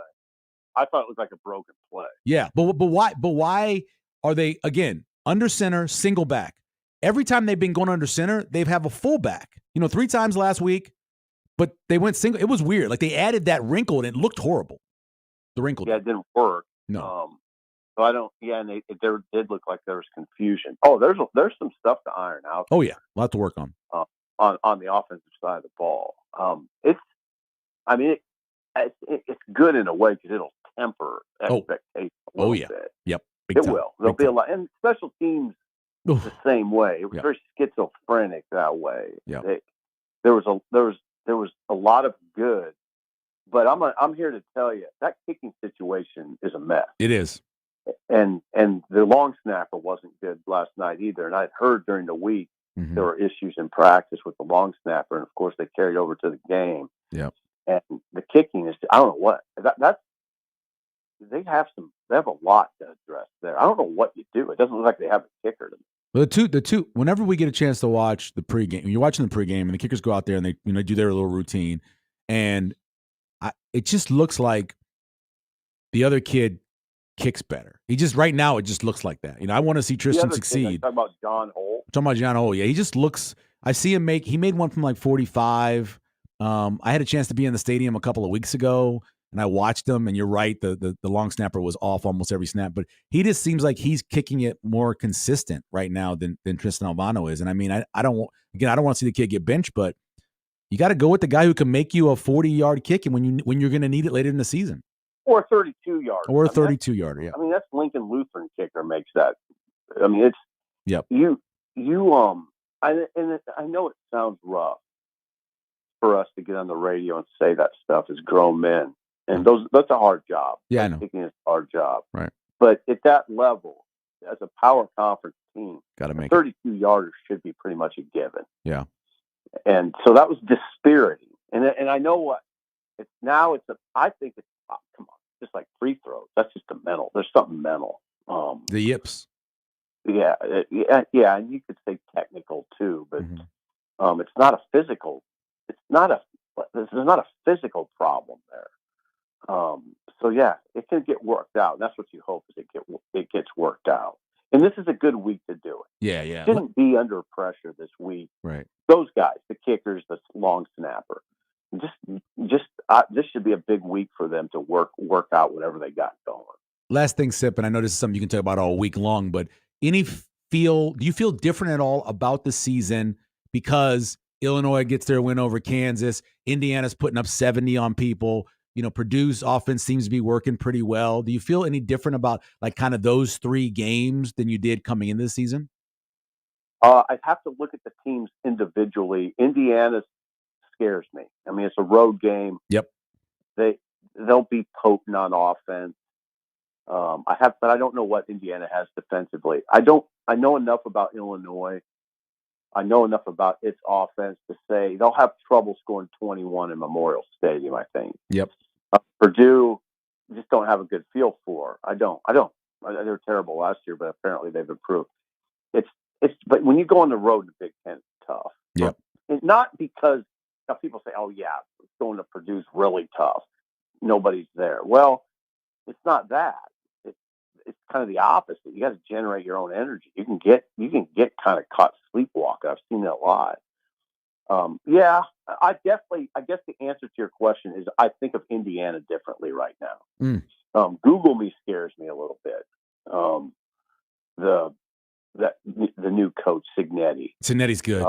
Speaker 5: I thought it was like a broken play.
Speaker 7: Yeah, but why are they again under center single back? Every time they've been going under center, they've have a fullback. 3 times last week, but they went single. It was weird. Like they added that wrinkle, and it looked horrible. The wrinkle.
Speaker 5: Yeah, it didn't work.
Speaker 7: No.
Speaker 5: So I don't. Yeah, and there did look like there was confusion. Oh, there's some stuff to iron out.
Speaker 7: Oh yeah, a lot to work on.
Speaker 5: On the offensive side of the ball. It's good in a way because it'll temper expectations a little bit.
Speaker 7: Yep.
Speaker 5: It will. There'll be a lot, and special teams the same way. It was very schizophrenic that way.
Speaker 7: Yeah.
Speaker 5: There was a lot of good, but I'm here to tell you that kicking situation is a mess.
Speaker 7: It is.
Speaker 5: And the long snapper wasn't good last night either. And I'd heard during the week there were issues in practice with the long snapper, and of course they carried over to the game.
Speaker 7: Yeah.
Speaker 5: And the kicking is, I don't know what that's. They have a lot to address there. I don't know what you do. It doesn't look like they have a kicker.
Speaker 7: Well, the two. Whenever we get a chance to watch the pregame, when you're watching the pregame, and the kickers go out there and they do their little routine, and it just looks like the other kid kicks better. He just right now it just looks like that. I want to see Tristan succeed.
Speaker 5: Talking about John Holt.
Speaker 7: Talking about John Holt. Yeah, he just looks. I see him he made one from like 45. I had a chance to be in the stadium a couple of weeks ago, and I watched him. And you're right, the long snapper was off almost every snap, but he just seems like he's kicking it more consistent right now than Tristan Albano is. And I mean, I don't want to see the kid get benched, but you got to go with the guy who can make you a 40-yard kick, and when you're going to need it later in the season.
Speaker 5: Or a 32-yarder.
Speaker 7: Or a 32-yarder, yeah.
Speaker 5: I mean, that's Lincoln Lutheran kicker makes that. I mean, it's
Speaker 7: yep.
Speaker 5: I know it sounds rough for us to get on the radio and say that stuff as grown men, and that's a hard job.
Speaker 7: Yeah, I know.
Speaker 5: Kicking is a hard job.
Speaker 7: Right.
Speaker 5: But at that level, as a power conference team,
Speaker 7: got to make
Speaker 5: 32-yarder should be pretty much a given.
Speaker 7: Yeah.
Speaker 5: And so that was dispiriting. And I know what I think it's come on, just like free throws. That's just a mental. There's something mental.
Speaker 7: The yips.
Speaker 5: Yeah, and you could say technical too, but it's not a physical. There's not a physical problem there. So yeah, it can get worked out. And that's what you hope is it gets worked out. And this is a good week to do it.
Speaker 7: Yeah, yeah.
Speaker 5: Shouldn't be under pressure this week.
Speaker 7: Right.
Speaker 5: Those guys, the kickers, the long snapper. This should be a big week for them to work out whatever they got going.
Speaker 7: Last thing, Sip, and I know this is something you can talk about all week long, but do you feel different at all about the season because Illinois gets their win over Kansas, Indiana's putting up 70 on people, Purdue's offense seems to be working pretty well. Do you feel any different about like kind of those 3 games than you did coming into the season?
Speaker 5: I'd have to look at the teams individually. Indiana scares me. I mean, it's a road game.
Speaker 7: Yep.
Speaker 5: They'll be potent on offense. But I don't know what Indiana has defensively. I know enough about Illinois. I know enough about its offense to say they'll have trouble scoring 21 in Memorial Stadium, I think.
Speaker 7: Yep.
Speaker 5: Purdue, just don't have a good feel for. I don't. They were terrible last year, but apparently they've improved. But when you go on the road in the Big Ten, it's tough.
Speaker 7: Yep.
Speaker 5: And not because people say, oh yeah, going to Purdue's really tough. Nobody's there. Well, it's not that. It's kind of the opposite. You got to generate your own energy. You can get kind of caught sleepwalking. I've seen that a lot. I guess the answer to your question is I think of Indiana differently right now. Google me scares me a little bit. the new coach, Cignetti.
Speaker 7: Cignetti's good.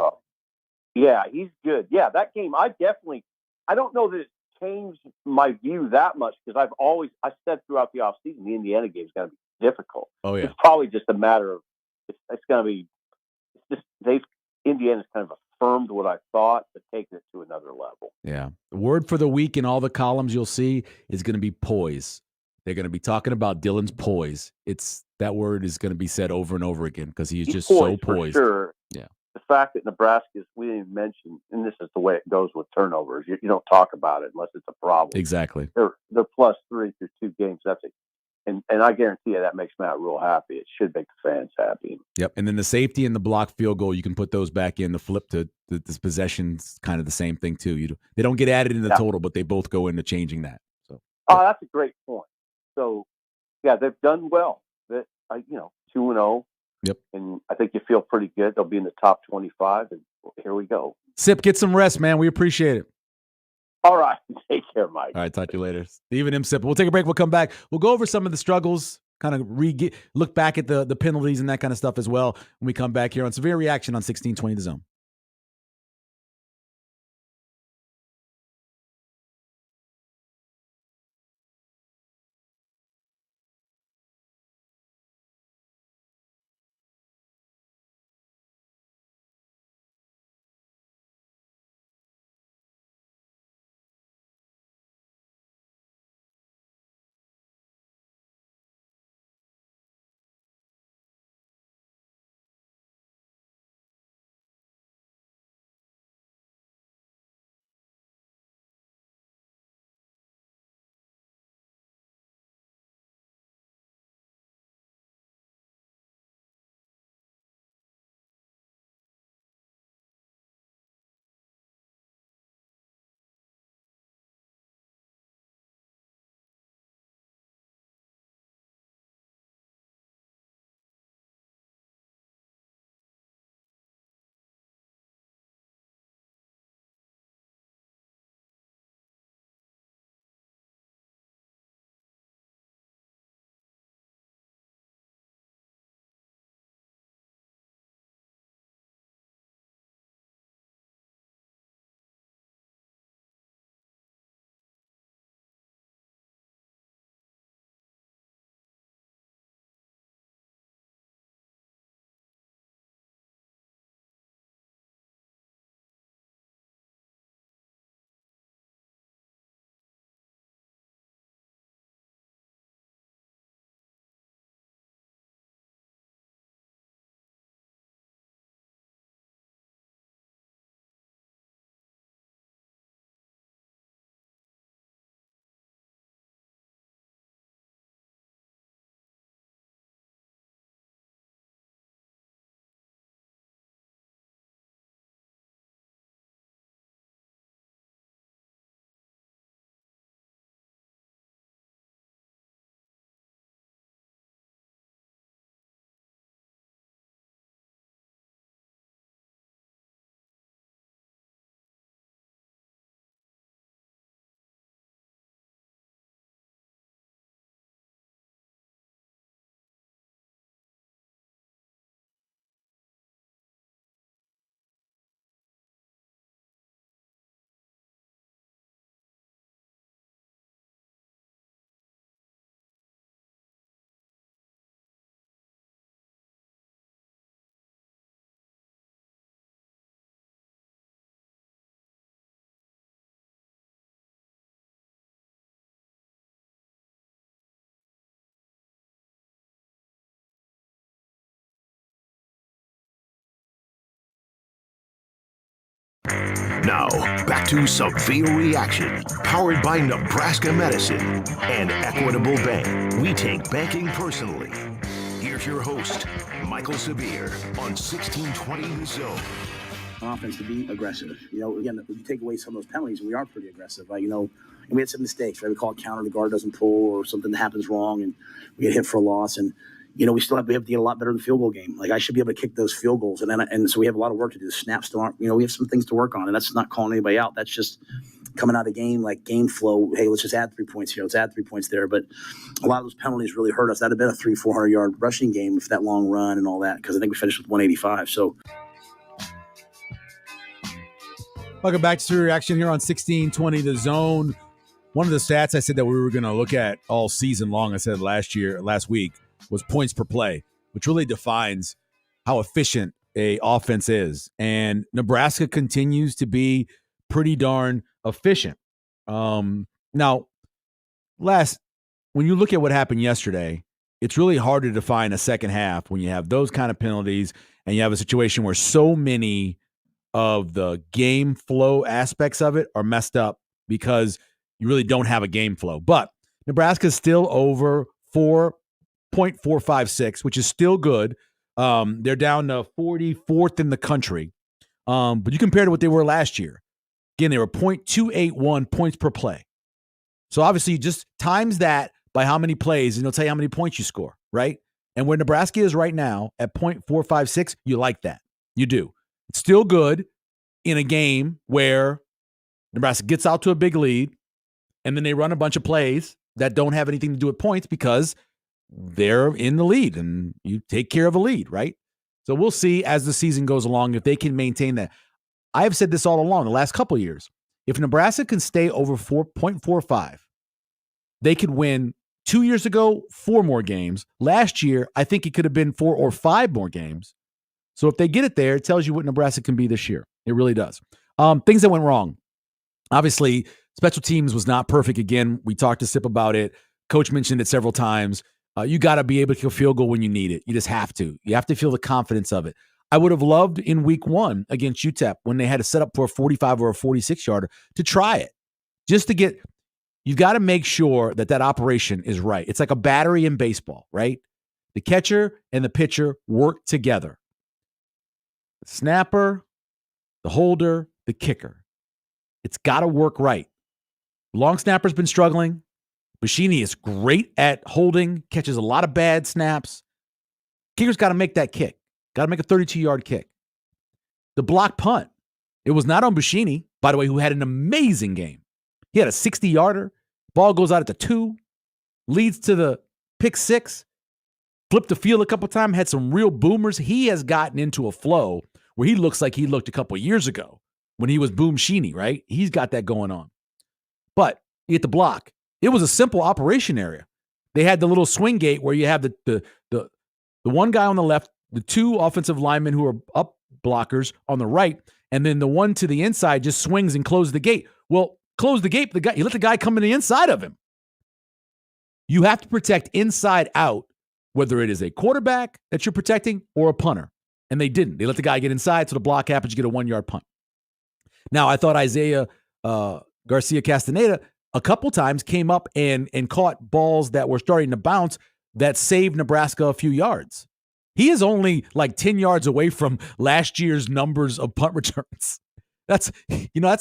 Speaker 5: Yeah, he's good. Yeah, that game, I don't know that it changed my view that much because I said throughout the offseason, the Indiana game is going to be difficult.
Speaker 7: Oh, yeah.
Speaker 5: It's probably just a matter of, it's going to be, Indiana's kind of affirmed what I thought, but taking it to another level.
Speaker 7: Yeah. The word for the week in all the columns you'll see is going to be poise. They're going to be talking about Dylan's poise. That word is going to be said over and over again because he's just so poised.
Speaker 5: For sure.
Speaker 7: Yeah.
Speaker 5: The fact that Nebraska we didn't even mention, and this is the way it goes with turnovers. You don't talk about it unless it's a problem.
Speaker 7: Exactly.
Speaker 5: They're +3 through 2 games. And I guarantee you that makes Matt real happy. It should make the fans happy.
Speaker 7: Yep. And then the safety and the blocked field goal, you can put those back in. The flip to this possession's kind of the same thing too. They don't get added in the total, but they both go into changing that. So.
Speaker 5: Oh, that's a great point. So, yeah, they've done well. 2-0.
Speaker 7: Yep.
Speaker 5: And I think you feel pretty good. They'll be in the top 25, and here we go.
Speaker 7: Sip, get some rest, man. We appreciate it.
Speaker 5: All right. Take care, Mike.
Speaker 7: All right. Talk to you later. Steven M. Sipple. We'll take a break. We'll come back. We'll go over some of the struggles, kind of look back at the penalties and that kind of stuff as well when we come back here on Severe Reaction on 1620 The Zone.
Speaker 1: Now, back to Severe Reaction, powered by Nebraska Medicine and Equitable Bank. We take banking personally. Here's your host, Michael Severe, on 1620 The Zone.
Speaker 14: Offense to be aggressive. Again, if you take away some of those penalties, we are pretty aggressive. And we had some mistakes, right? We call it counter, the guard doesn't pull, or something happens wrong, and we get hit for a loss. And we have to get a lot better in the field goal game. Like, I should be able to kick those field goals, and so we have a lot of work to do. The snaps still aren't. We have some things to work on, and that's not calling anybody out. That's just coming out of the game, like game flow. Hey, let's just add 3 points here. Let's add 3 points there. But a lot of those penalties really hurt us. That'd have been a 300-400 yard rushing game if that long run and all that, because I think we finished with 185. So.
Speaker 7: Welcome back to Severe Reaction here on 1620 The Zone. One of the stats I said that we were going to look at all season long, I said last week, was points per play, which really defines how efficient a offense is. And Nebraska continues to be pretty darn efficient. Now, when you look at what happened yesterday, it's really hard to define a second half when you have those kind of penalties and you have a situation where so many of the game flow aspects of it are messed up because you really don't have a game flow. But Nebraska's still over 4.456, which is still good. They're down to 44th in the country. But you compare to what they were last year. Again, they were 0.281 points per play. So obviously, just times that by how many plays, and it'll tell you how many points you score, right? And where Nebraska is right now at 0.456, you like that. You do. It's still good in a game where Nebraska gets out to a big lead, and then they run a bunch of plays that don't have anything to do with points because they're in the lead, and you take care of a lead, right? So we'll see as the season goes along if they can maintain that. I have said this all along the last couple of years. If Nebraska can stay over 4.45, they could win 2 years ago, 4 more games. Last year, I think it could have been 4 or 5 more games. So if they get it there, it tells you what Nebraska can be this year. It really does. Things that went wrong. Obviously, special teams was not perfect again. We talked to Sip about it. Coach mentioned it several times. You got to be able to kick a field goal when you need it. You just have to. You have to feel the confidence of it. I would have loved in week 1 against UTEP when they had to set up for a 45 or a 46-yarder to try it. Just to get – you've got to make sure that operation is right. It's like a battery in baseball, right? The catcher and the pitcher work together. The snapper, the holder, the kicker. It's got to work right. Long snapper's been struggling. Buschini is great at holding, catches a lot of bad snaps. Kicker's got to make that kick. Got to make a 32-yard kick. The block punt, it was not on Buschini, by the way, who had an amazing game. He had a 60-yarder. Ball goes out at the 2, leads to the pick 6, flipped the field a couple times, had some real boomers. He has gotten into a flow where he looks like he looked a couple years ago when he was Boom Sheeny, right? He's got that going on. But you get the block. It was a simple operation area. They had the little swing gate where you have the one guy on the left, the 2 offensive linemen who are up blockers on the right, and then the one to the inside just swings and closes the gate. Well, close the gate, you let the guy come in the inside of him. You have to protect inside out, whether it is a quarterback that you're protecting or a punter. And they didn't. They let the guy get inside, so the block happens, you get a 1-yard punt. Now, I thought Isaiah Garcia-Castaneda a couple times came up and caught balls that were starting to bounce that saved Nebraska a few yards. He is only like 10 yards away from last year's numbers of punt returns. That's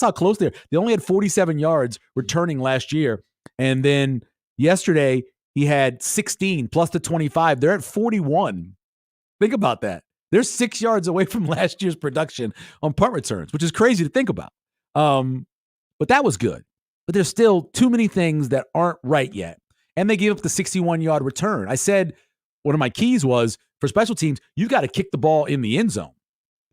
Speaker 7: how close they are. They only had 47 yards returning last year. And then yesterday, he had 16 plus the 25. They're at 41. Think about that. They're 6 yards away from last year's production on punt returns, which is crazy to think about. But that was good. But there's still too many things that aren't right yet. And they gave up the 61-yard return. I said one of my keys was, for special teams, you've got to kick the ball in the end zone.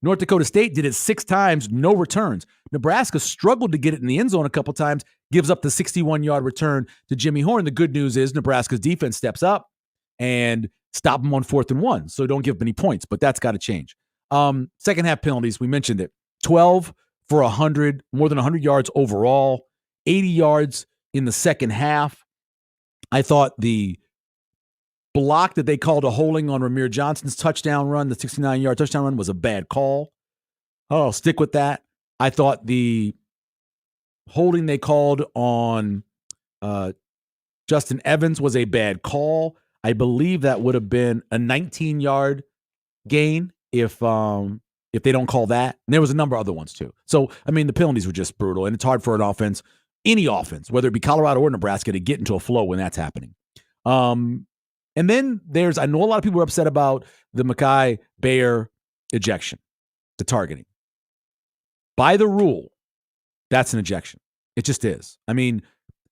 Speaker 7: North Dakota State did it 6 times, no returns. Nebraska struggled to get it in the end zone a couple times, gives up the 61-yard return to Jimmy Horn. The good news is Nebraska's defense steps up and stop them on 4th and 1, so don't give them any points, but that's got to change. Second half penalties, we mentioned it. 12 for 100, more than 100 yards overall, 80 yards in the second half. I thought the block that they called a holding on Ramir Johnson's touchdown run, the 69-yard touchdown run, was a bad call. I'll stick with that. I thought the holding they called on Justin Evans was a bad call. I believe that would have been a 19-yard gain if they don't call that. And there was a number of other ones too. So, I mean, the penalties were just brutal, and it's hard for an offense, any offense, whether it be Colorado or Nebraska, to get into a flow when that's happening. And then I know a lot of people are upset about the Mackay Bayer ejection, the targeting. By the rule, that's an ejection. It just is. I mean,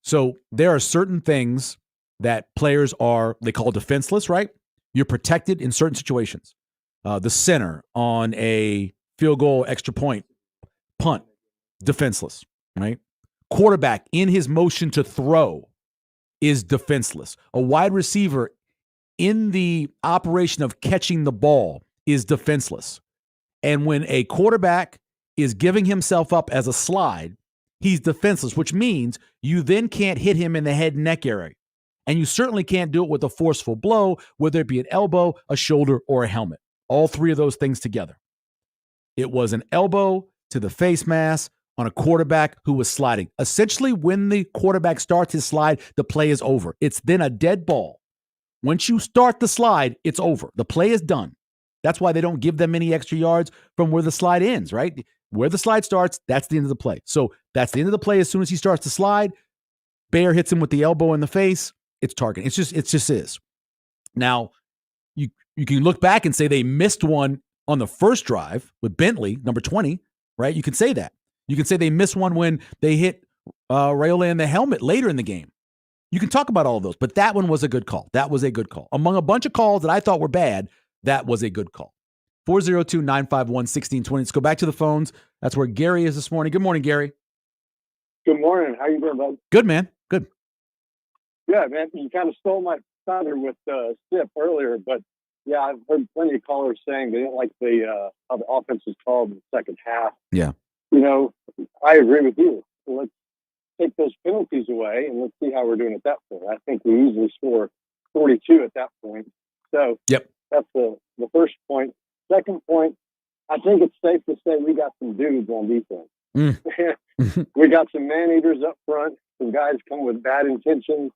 Speaker 7: so there are certain things that players they call defenseless, right? You're protected in certain situations. The center on a field goal, extra point, punt, defenseless, right? Quarterback in his motion to throw is defenseless. A wide receiver in the operation of catching the ball is defenseless. And when a quarterback is giving himself up as a slide, he's defenseless, which means you then can't hit him in the head and neck area. And you certainly can't do it with a forceful blow, whether it be an elbow, a shoulder, or a helmet. All three of those things together. It was an elbow to the face mask on a quarterback who was sliding. Essentially, when the quarterback starts his slide, the play is over. It's then a dead ball. Once you start the slide, it's over. The play is done. That's why they don't give them any extra yards from where the slide ends, right? Where the slide starts, that's the end of the play. So that's the end of the play. As soon as he starts to slide, Bayer hits him with the elbow in the face. It's targeting. It just is. Now, you can look back and say they missed one on the first drive with Bentley, number 20, right? You can say that. You can say they missed one when they hit Raiola in the helmet later in the game. You can talk about all of those, but that one was a good call. That was a good call. Among a bunch of calls that I thought were bad, that was a good call. 402-951-1620. Let's go back to the phones. That's where Gary is this morning. Good morning, Gary.
Speaker 9: Good morning. How you doing, bud?
Speaker 7: Good, man. Good.
Speaker 9: Yeah, man. You kind of stole my thunder with Sip earlier, but yeah, I've heard plenty of callers saying they didn't like how the offense was called in the second half.
Speaker 7: Yeah.
Speaker 9: You know, I agree with you. Let's take those penalties away and let's see how we're doing at that point. I think we easily score 42 at that point. So
Speaker 7: yep.
Speaker 9: That's the first point. Second point, I think it's safe to say we got some dudes on defense. We got some man-eaters up front. Some guys come with bad intentions.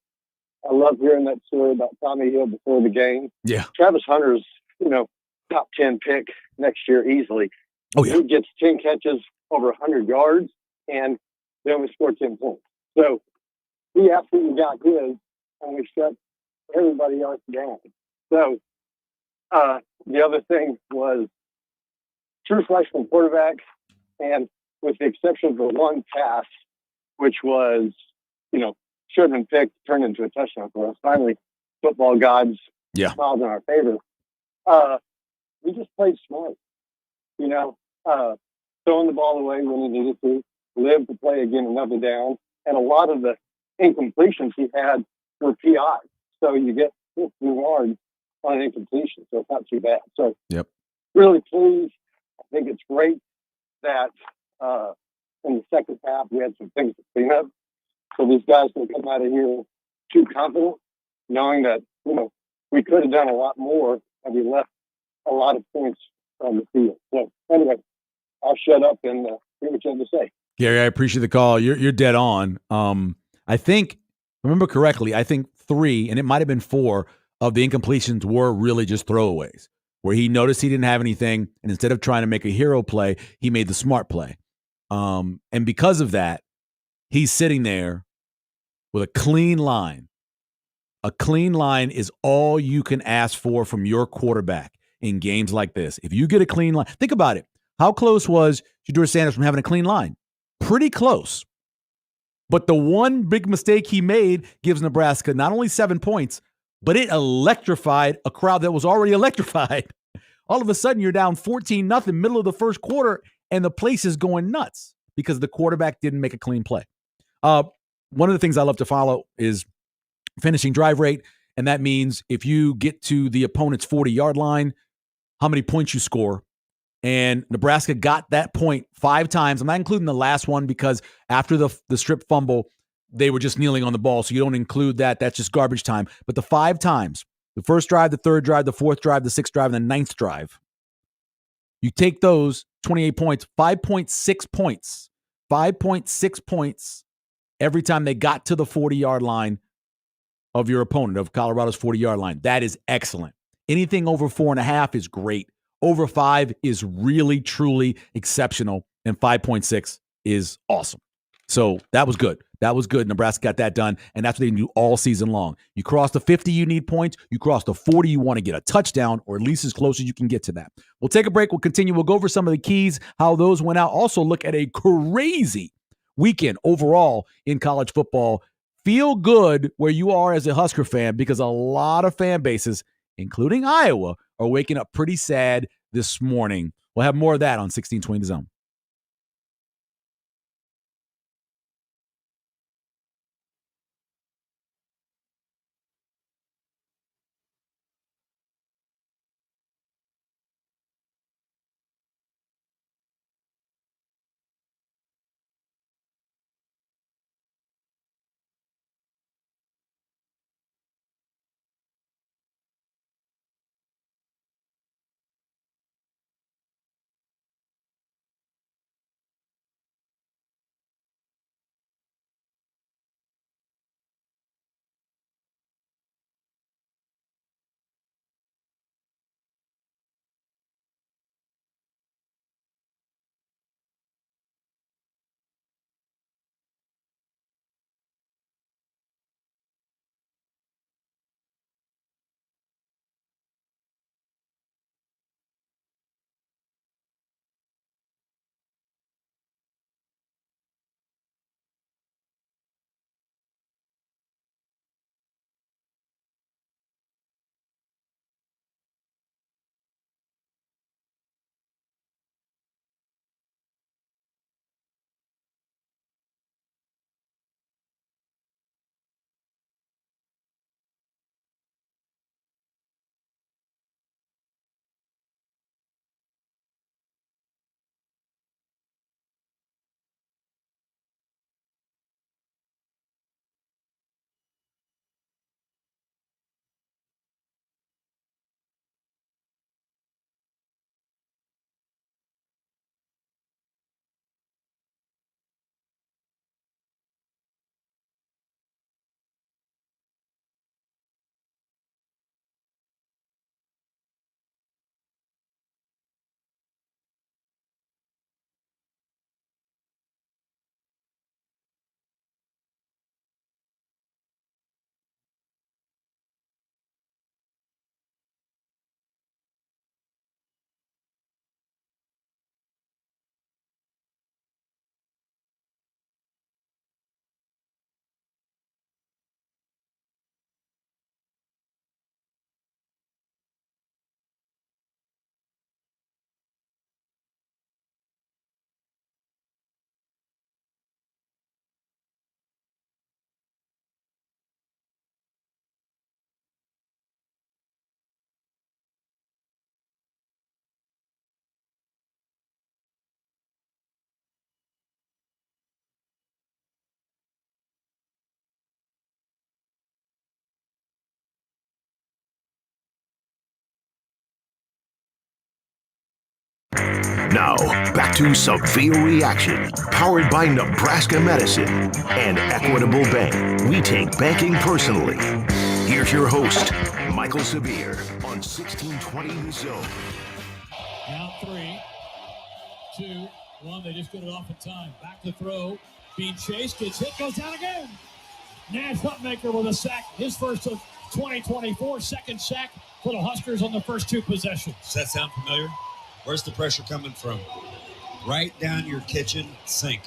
Speaker 9: I love hearing that story about Tommy Hill before the game.
Speaker 7: Yeah.
Speaker 9: Travis Hunter's, top 10 pick next year easily.
Speaker 7: Oh, yeah.
Speaker 9: He gets 10 catches over 100 yards, and they only scored 10 points. So he absolutely got his, and we shut everybody else down. So the other thing was true freshman quarterback, and with the exception of the one pass, which was, should have been picked, turned into a touchdown for us. Finally, football gods smiled in our favor. We just played smart, throwing the ball away when he needed to, lived to play again another down, and a lot of the incompletions he had were PI. So you get 15 yards on an incompletion, so it's not too bad. So really pleased. I think it's great that in the second half we had some things to clean up. So these guys can come out of here too confident, knowing that, we could have done a lot more and we left a lot of points on the field. So anyway, I'll shut up and hear what you have to say.
Speaker 7: Gary, I appreciate the call. You're dead on. I think, remember correctly, I think 3, and it might have been 4 of the incompletions were really just throwaways, where he noticed he didn't have anything, and instead of trying to make a hero play, he made the smart play. And because of that, he's sitting there with a clean line. A clean line is all you can ask for from your quarterback in games like this. If you get a clean line, think about it. How close was Shedeur Sanders from having a clean line? Pretty close. But the one big mistake he made gives Nebraska not only 7 points, but it electrified a crowd that was already electrified. All of a sudden, you're down 14-0 middle of the first quarter, and the place is going nuts because the quarterback didn't make a clean play. One of the things I love to follow is finishing drive rate, and that means if you get to the opponent's 40-yard line, how many points you score. And Nebraska got that point 5 times. I'm not including the last one because after the strip fumble, they were just kneeling on the ball, so you don't include that. That's just garbage time. But the 5 times, the first drive, the third drive, the fourth drive, the sixth drive, and the 9th drive, you take those 28 points, 5.6 points, 5.6 points every time they got to the 40-yard line of your opponent, of Colorado's 40-yard line. That is excellent. Anything over 4.5 is great. Over 5 is really, truly exceptional, and 5.6 is awesome. So that was good. That was good. Nebraska got that done, and that's what they do all season long. You cross the 50, you need points. You cross the 40, you want to get a touchdown, or at least as close as you can get to that. We'll take a break. We'll continue. We'll go over some of the keys, how those went out. Also look at a crazy weekend overall in college football. Feel good where you are as a Husker fan, because a lot of fan bases, including Iowa, are waking up pretty sad this morning. We'll have more of that on 1620 The Zone.
Speaker 1: Now, back to Severe Reaction, powered by Nebraska Medicine and Equitable Bank. We take banking personally. Here's your host, Michael Severe, on 1620 The Zone.
Speaker 2: Now 3, 2, 1. They just get it off in time. Back to throw. Being chased, gets hit, goes down again. Nash Hutmaker with a sack. His first of 2024, second sack for the Huskers on the first 2 possessions.
Speaker 3: Does that sound familiar? Where's the pressure coming from? Right down your kitchen sink.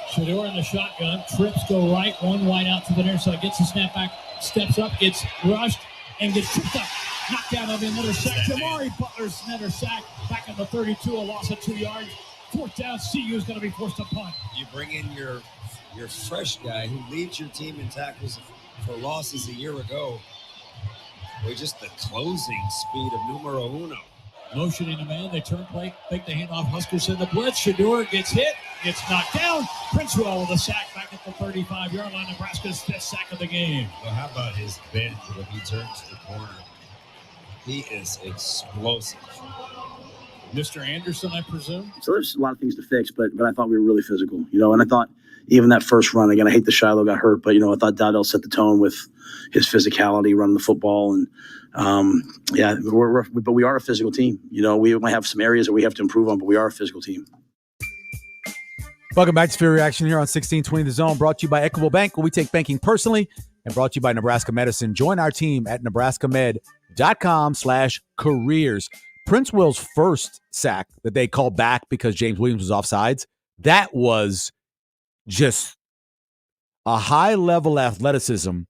Speaker 2: Shedeur in the shotgun. Trips go right, one wide out to the near side. Gets the snap back, steps up, gets rushed, and gets tripped up. Knocked down on another sack. Jamari Butler's another sack. Back at the 32, a loss of 2 yards. 4th down, CU is going to be forced to punt.
Speaker 3: You bring in your fresh guy who leads your team in tackles for losses a year ago. Boy, just the closing speed of numero uno.
Speaker 2: Motioning a man, they turn play, take the handoff. Huskers in the blitz. Shedeur gets hit, gets knocked down. Princewell with a sack back at the 35-yard line. Nebraska's 5th sack of the game.
Speaker 3: Well, how about his bend when he turns the corner? He is explosive.
Speaker 2: Mr. Anderson, I presume?
Speaker 14: So there's a lot of things to fix, but I thought we were really physical, and I thought even that first run, again, I hate that Shiloh got hurt, but, I thought Dowdell set the tone with his physicality, running the football. And, but we are a physical team. We might have some areas that we have to improve on, but we are a physical team.
Speaker 7: Welcome back to Severe Reaction here on 1620 The Zone, brought to you by Equitable Bank, where we take banking personally, and brought to you by Nebraska Medicine. Join our team at nebraskamed.com/careers. Prince Will's first sack that they called back because James Williams was offsides, that was just a high-level athleticism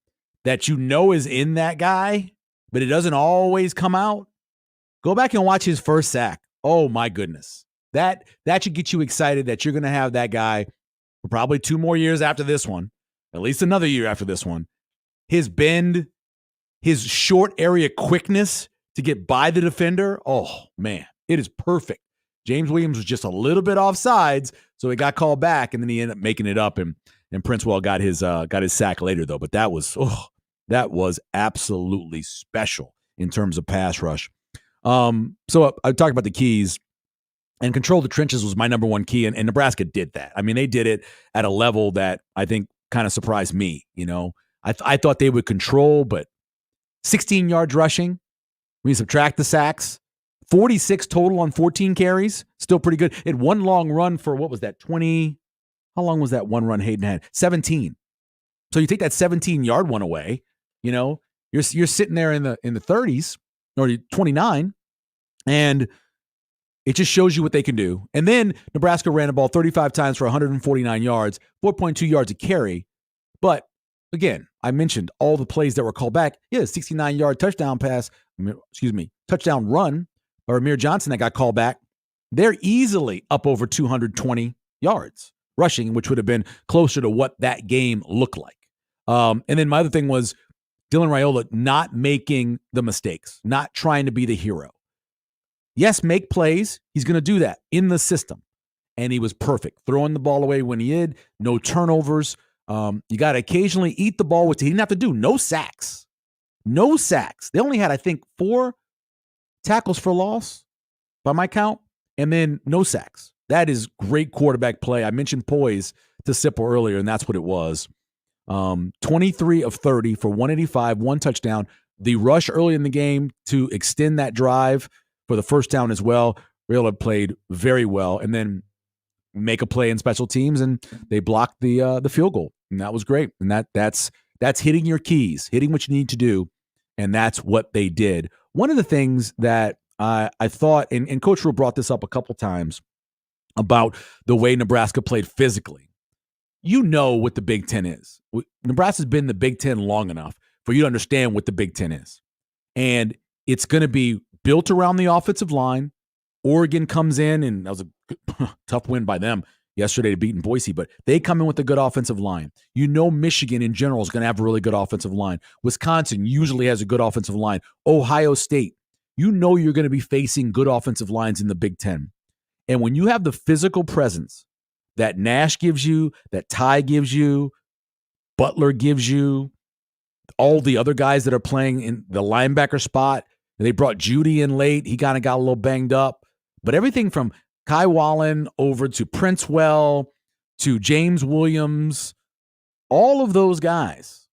Speaker 7: that you know is in that guy, but it doesn't always come out. Go back and watch his first sack. Oh, my goodness. That should get you excited that you're going to have that guy for probably 2 more years after this one, at least another year after this one. His bend, his short area quickness to get by the defender, oh, man, it is perfect. James Williams was just a little bit off sides, so he got called back, and then he ended up making it up, and Princewell got his sack later, though. But that was absolutely special in terms of pass rush. So I talked about the keys, and control the trenches was my number one key, and Nebraska did that. I mean, they did it at a level that I think kind of surprised me. You know, I thought they would control, but 16 yards rushing, when you subtract the sacks, 46 total on 14 carries, still pretty good. It had one long run for, what was that, 20? How long was that one run Hayden had? 17. So you take that 17-yard one away, you know, you're sitting there in the 30s or 29, and it just shows you what they can do. And then Nebraska ran the ball 35 times for 149 yards, 4.2 yards a carry. But again, I mentioned all the plays that were called back. Yeah, 69-yard touchdown run by Amir Johnson that got called back. They're easily up over 220 yards rushing, which would have been closer to what that game looked like. And then my other thing was Dylan Raiola not making the mistakes, not trying to be the hero. Yes, make plays. He's going to do that in the system. And he was perfect. Throwing the ball away when he did. No turnovers. You got to occasionally eat the ball, which he didn't have to do. No sacks. No sacks. They only had, I think, 4 tackles for loss by my count. And then no sacks. That is great quarterback play. I mentioned poise to Sipple earlier, and that's what it was. 23 of 30 for 185, 1 touchdown. The rush early in the game to extend that drive for the first down as well. Raiola played very well, and then make a play in special teams, and they blocked the field goal, and that was great. And that's hitting your keys, hitting what you need to do, and that's what they did. One of the things that I thought, and Coach Rule brought this up a couple times about the way Nebraska played physically. You know what the Big Ten is. Nebraska's been in the Big Ten long enough for you to understand what the Big Ten is, and it's going to be built around the offensive line. Oregon comes in, and that was a tough win by them yesterday to beat in Boise, but they come in with a good offensive line. You know Michigan in general is going to have a really good offensive line. Wisconsin usually has a good offensive line. Ohio State, you know you're going to be facing good offensive lines in the Big Ten. And when you have the physical presence that Nash gives you, that Ty gives you, Butler gives you, all the other guys that are playing in the linebacker spot, they brought Judy in late. He kind of got a little banged up. But everything from Kai Wallen over to Princewell to James Williams, all of those guys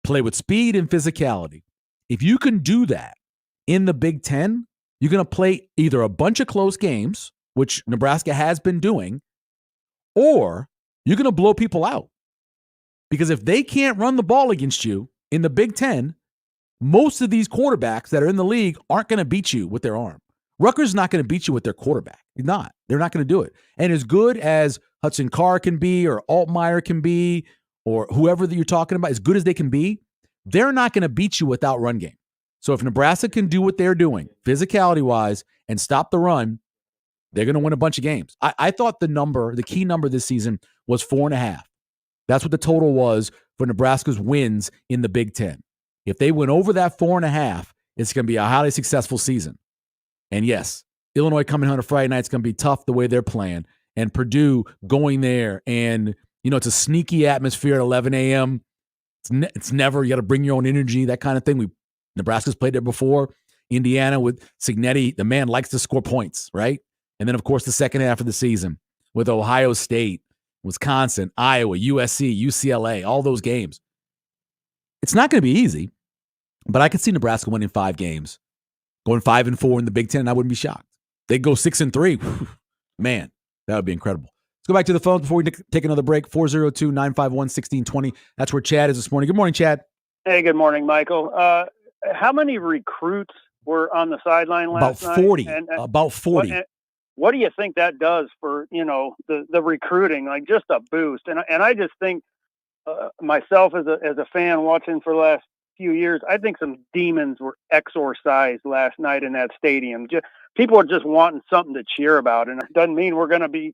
Speaker 7: play with speed and physicality. If you can do that in the Big Ten, you're going to play either a bunch of close games, which Nebraska has been doing, or you're going to blow people out. Because if they can't run the ball against you in the Big Ten, most of these quarterbacks that are in the league aren't going to beat you with their arm. Rutgers is not going to beat you with their quarterback. They're not going to do it. And as good as Hudson Carr can be, or Altmaier can be, or whoever that you're talking about, as good as they can be, they're not going to beat you without run game. So if Nebraska can do what they're doing, physicality-wise, and stop the run, they're going to win a bunch of games. I thought the key number this season was 4.5. That's what the total was for Nebraska's wins in the Big Ten. If they went over that 4.5, it's going to be a highly successful season. And yes, Illinois coming home on a Friday night is going to be tough the way they're playing. And Purdue going there, and it's a sneaky atmosphere at 11 a.m. It's never, you got to bring your own energy, that kind of thing. Nebraska's played there before. Indiana with Cignetti, the man likes to score points, right? And then, of course, the second half of the season with Ohio State, Wisconsin, Iowa, USC, UCLA, all those games. It's not going to be easy, but I could see Nebraska winning 5 games, going 5-4 in the Big Ten, and I wouldn't be shocked. They'd go 6-3. Man, that would be incredible. Let's go back to the phones before we take another break. 402-951-1620. That's where Chad is this morning. Good morning, Chad.
Speaker 11: Hey, good morning, Michael. How many recruits were on the sideline last night?
Speaker 7: About 40.
Speaker 11: what do you think that does for, the recruiting, like just a boost? And I just think myself as a fan watching for the last few years, I think some demons were exorcised last night in that stadium. People are just wanting something to cheer about. And it doesn't mean we're going to be,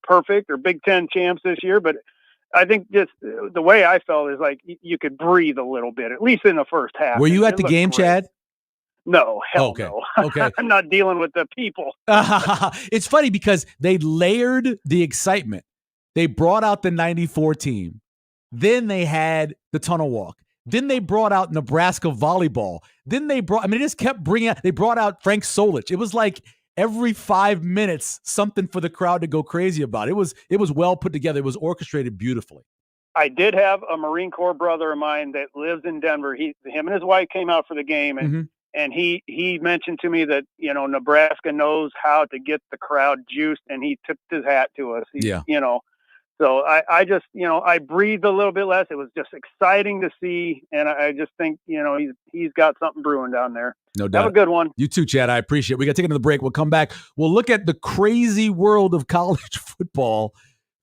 Speaker 11: perfect or Big Ten champs this year, but I think just the way I felt is like you could breathe a little bit, at least in the first half.
Speaker 7: Were you at the game,
Speaker 11: great.
Speaker 7: Chad?
Speaker 11: No, hell
Speaker 7: okay.
Speaker 11: no.
Speaker 7: Okay.
Speaker 11: I'm not dealing with the people.
Speaker 7: It's funny because they layered the excitement. They brought out the 94 team. Then they had the tunnel walk. Then they brought out Nebraska volleyball. Then they just kept bringing out, they brought out Frank Solich. It was like every 5 minutes, something for the crowd to go crazy about. It was well put together. It was orchestrated beautifully.
Speaker 11: I did have a Marine Corps brother of mine that lives in Denver. Him and his wife came out for the game, and he mentioned to me that, Nebraska knows how to get the crowd juiced, and he tipped his hat to us. So I just, I breathed a little bit less. It was just exciting to see, and I just think, he's got something brewing down there.
Speaker 7: No doubt.
Speaker 11: Have a good one.
Speaker 7: You too, Chad. I appreciate it. We got to take another break. We'll come back. We'll look at the crazy world of college football.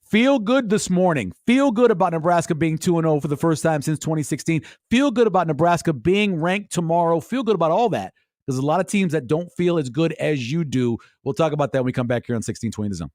Speaker 7: Feel good this morning. Feel good about Nebraska being 2-0 for the first time since 2016. Feel good about Nebraska being ranked tomorrow. Feel good about all that. There's a lot of teams that don't feel as good as you do. We'll talk about that when we come back here on 1620 The Zone.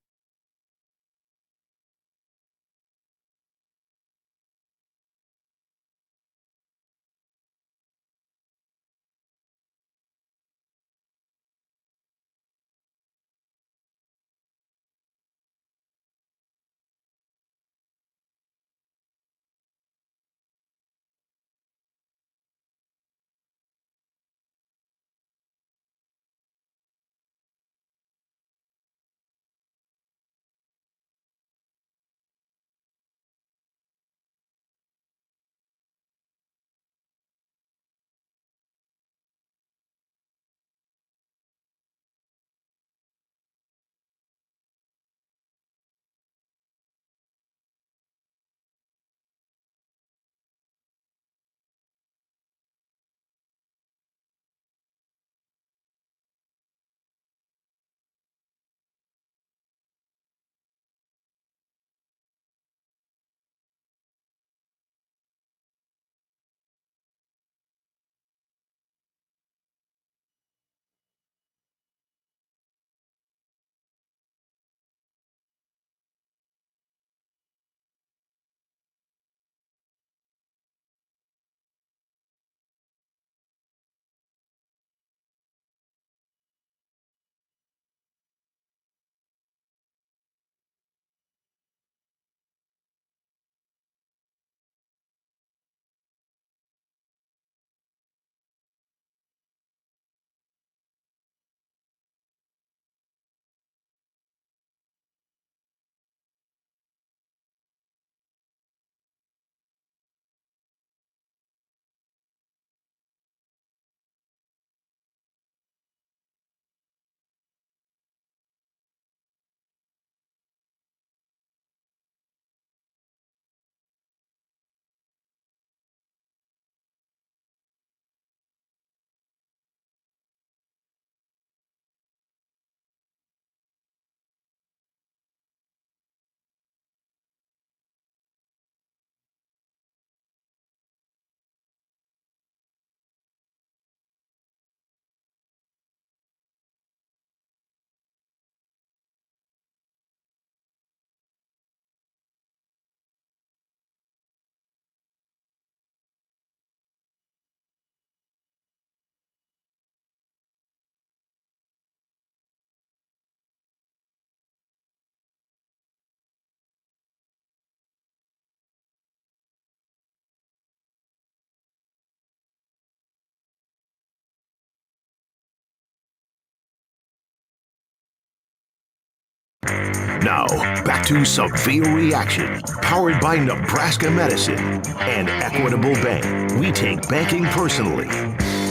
Speaker 1: Now, back to Severe Reaction, powered by Nebraska Medicine and Equitable Bank. We take banking personally.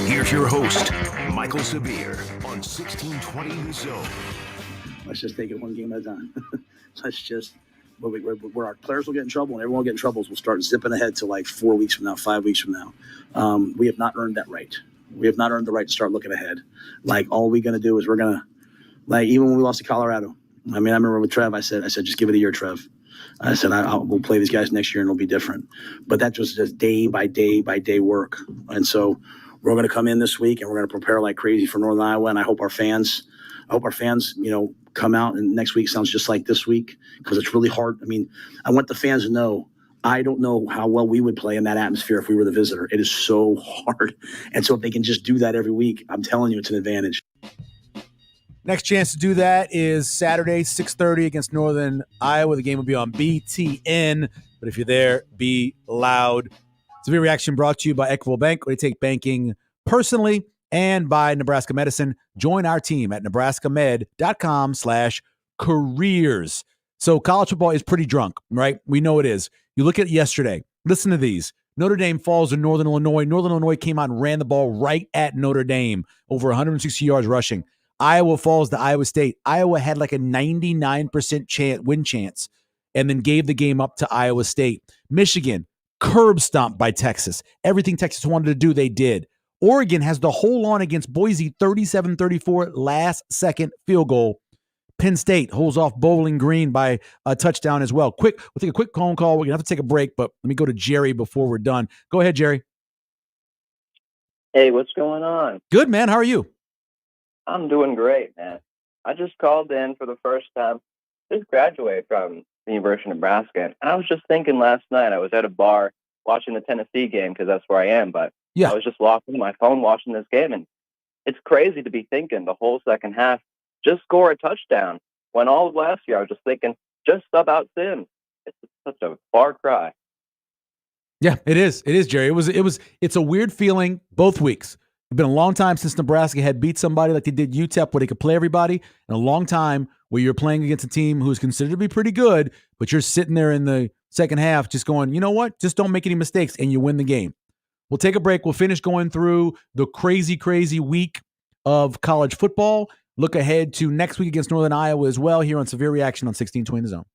Speaker 1: Here's your host, Michael Severe, on 1620 The Zone.
Speaker 14: Let's just take it one game at a time. Let's just, where our players will get in trouble and everyone will get in trouble, we'll start zipping ahead to like 4 weeks from now, 5 weeks from now. We have not earned that right. We have not earned the right to start looking ahead. Like, all we're going to do is we're going Like, even when we lost to Colorado, I mean, I remember with Trev, I said, just give it a year, Trev. I said, we'll play these guys next year and it'll be different. But that was just day by day by day work. And so we're going to come in this week and we're going to prepare like crazy for Northern Iowa. And I hope our fans, come out and next week sounds just like this week, because it's really hard. I mean, I want the fans to know, I don't know how well we would play in that atmosphere if we were the visitor. It is so hard. And so if they can just do that every week, I'm telling you, it's an advantage.
Speaker 7: Next chance to do that is Saturday, 6:30 against Northern Iowa. The game will be on BTN. But if you're there, be loud. Severe Reaction brought to you by Equitable Bank, where they take banking personally, and by Nebraska Medicine. Join our team at nebraskamed.com/careers. So college football is pretty drunk, right? We know it is. You look at yesterday. Listen to these. Notre Dame falls to Northern Illinois. Northern Illinois came out and ran the ball right at Notre Dame, over 160 yards rushing. Iowa falls to Iowa State. Iowa had like a 99% win chance and then gave the game up to Iowa State. Michigan, curb stomped by Texas. Everything Texas wanted to do, they did. Oregon has the hold on against Boise, 37-34, last-second field goal. Penn State holds off Bowling Green by a touchdown as well. We'll take a quick phone call. We're going to have to take a break, but let me go to Jerry before we're done. Go ahead, Jerry.
Speaker 12: Hey, what's going on?
Speaker 7: Good, man. How are you?
Speaker 12: I'm doing great, man. I just called in for the first time. Just graduated from the University of Nebraska. And I was just thinking last night, I was at a bar watching the Tennessee game because that's where I am. But I was just locked into my phone watching this game. And it's crazy to be thinking the whole second half, just score a touchdown. When all of last year, I was just thinking, just sub out Sims. It's such a far cry.
Speaker 7: Yeah, it is. It is, Jerry. It's a weird feeling both weeks. It's been a long time since Nebraska had beat somebody like they did UTEP, where they could play everybody, and a long time where you're playing against a team who's considered to be pretty good, but you're sitting there in the second half just going, you know what? Just don't make any mistakes, and you win the game. We'll take a break. We'll finish going through the crazy, crazy week of college football. Look ahead to next week against Northern Iowa as well here on Severe Reaction on 1620 The Zone.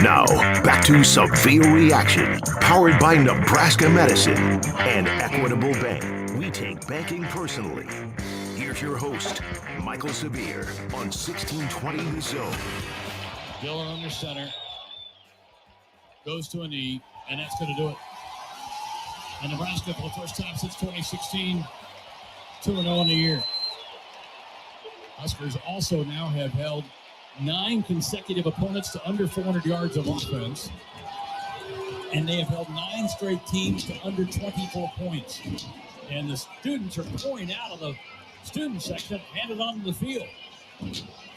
Speaker 1: Now, back to Severe Reaction, powered by Nebraska Medicine and Equitable Bank. We take banking personally. Here's your host, Michael Severe, on 1620 The Zone.
Speaker 2: Dillon under center. Goes to a knee, and that's going to do it. And Nebraska, for the first time since 2016, 2-0 in the year. Huskers also now have held 9 consecutive opponents to under 400 yards of offense. And they have held 9 straight teams to under 24 points. And the students are pouring out of the student section, handed onto the field.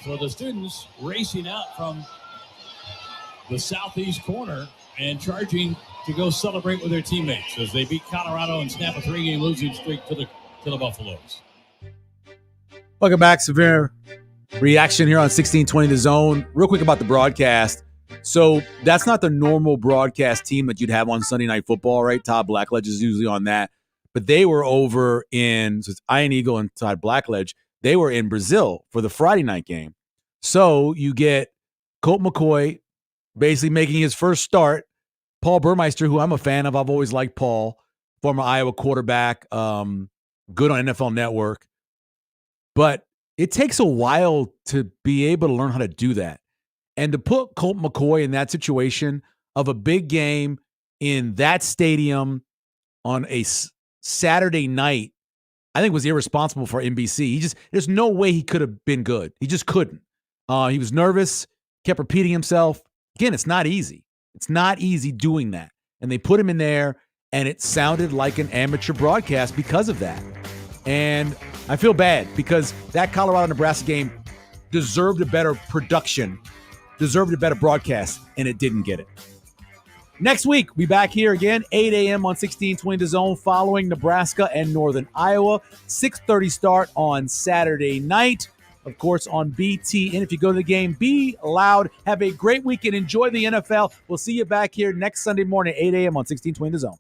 Speaker 2: So the students racing out from the southeast corner and charging to go celebrate with their teammates as they beat Colorado and snap a 3-game losing streak to the Buffaloes.
Speaker 7: Welcome back, Severe Reaction here on 1620 The Zone. Real quick about the broadcast. So that's not the normal broadcast team that you'd have on Sunday Night Football, right? Todd Blackledge is usually on that. But they were over in, so it's Ian Eagle and Todd Blackledge. They were in Brazil for the Friday night game. So you get Colt McCoy basically making his first start. Paul Burmeister, who I'm a fan of. I've always liked Paul, former Iowa quarterback, good on NFL Network. But it takes a while to be able to learn how to do that. And to put Colt McCoy in that situation of a big game in that stadium on a Saturday night, I think was irresponsible for NBC. There's no way he could have been good. He just couldn't. He was nervous, kept repeating himself. Again, it's not easy. It's not easy doing that. And they put him in there, and it sounded like an amateur broadcast because of that. And I feel bad because that Colorado-Nebraska game deserved a better production, deserved a better broadcast, and it didn't get it. Next week, we'll be back here again, 8 a.m. on 1620 The Zone, following Nebraska and Northern Iowa. 6:30 start on Saturday night. Of course, on BTN. If you go to the game, be loud. Have a great weekend. Enjoy the NFL. We'll see you back here next Sunday morning, 8 a.m. on 1620 The Zone.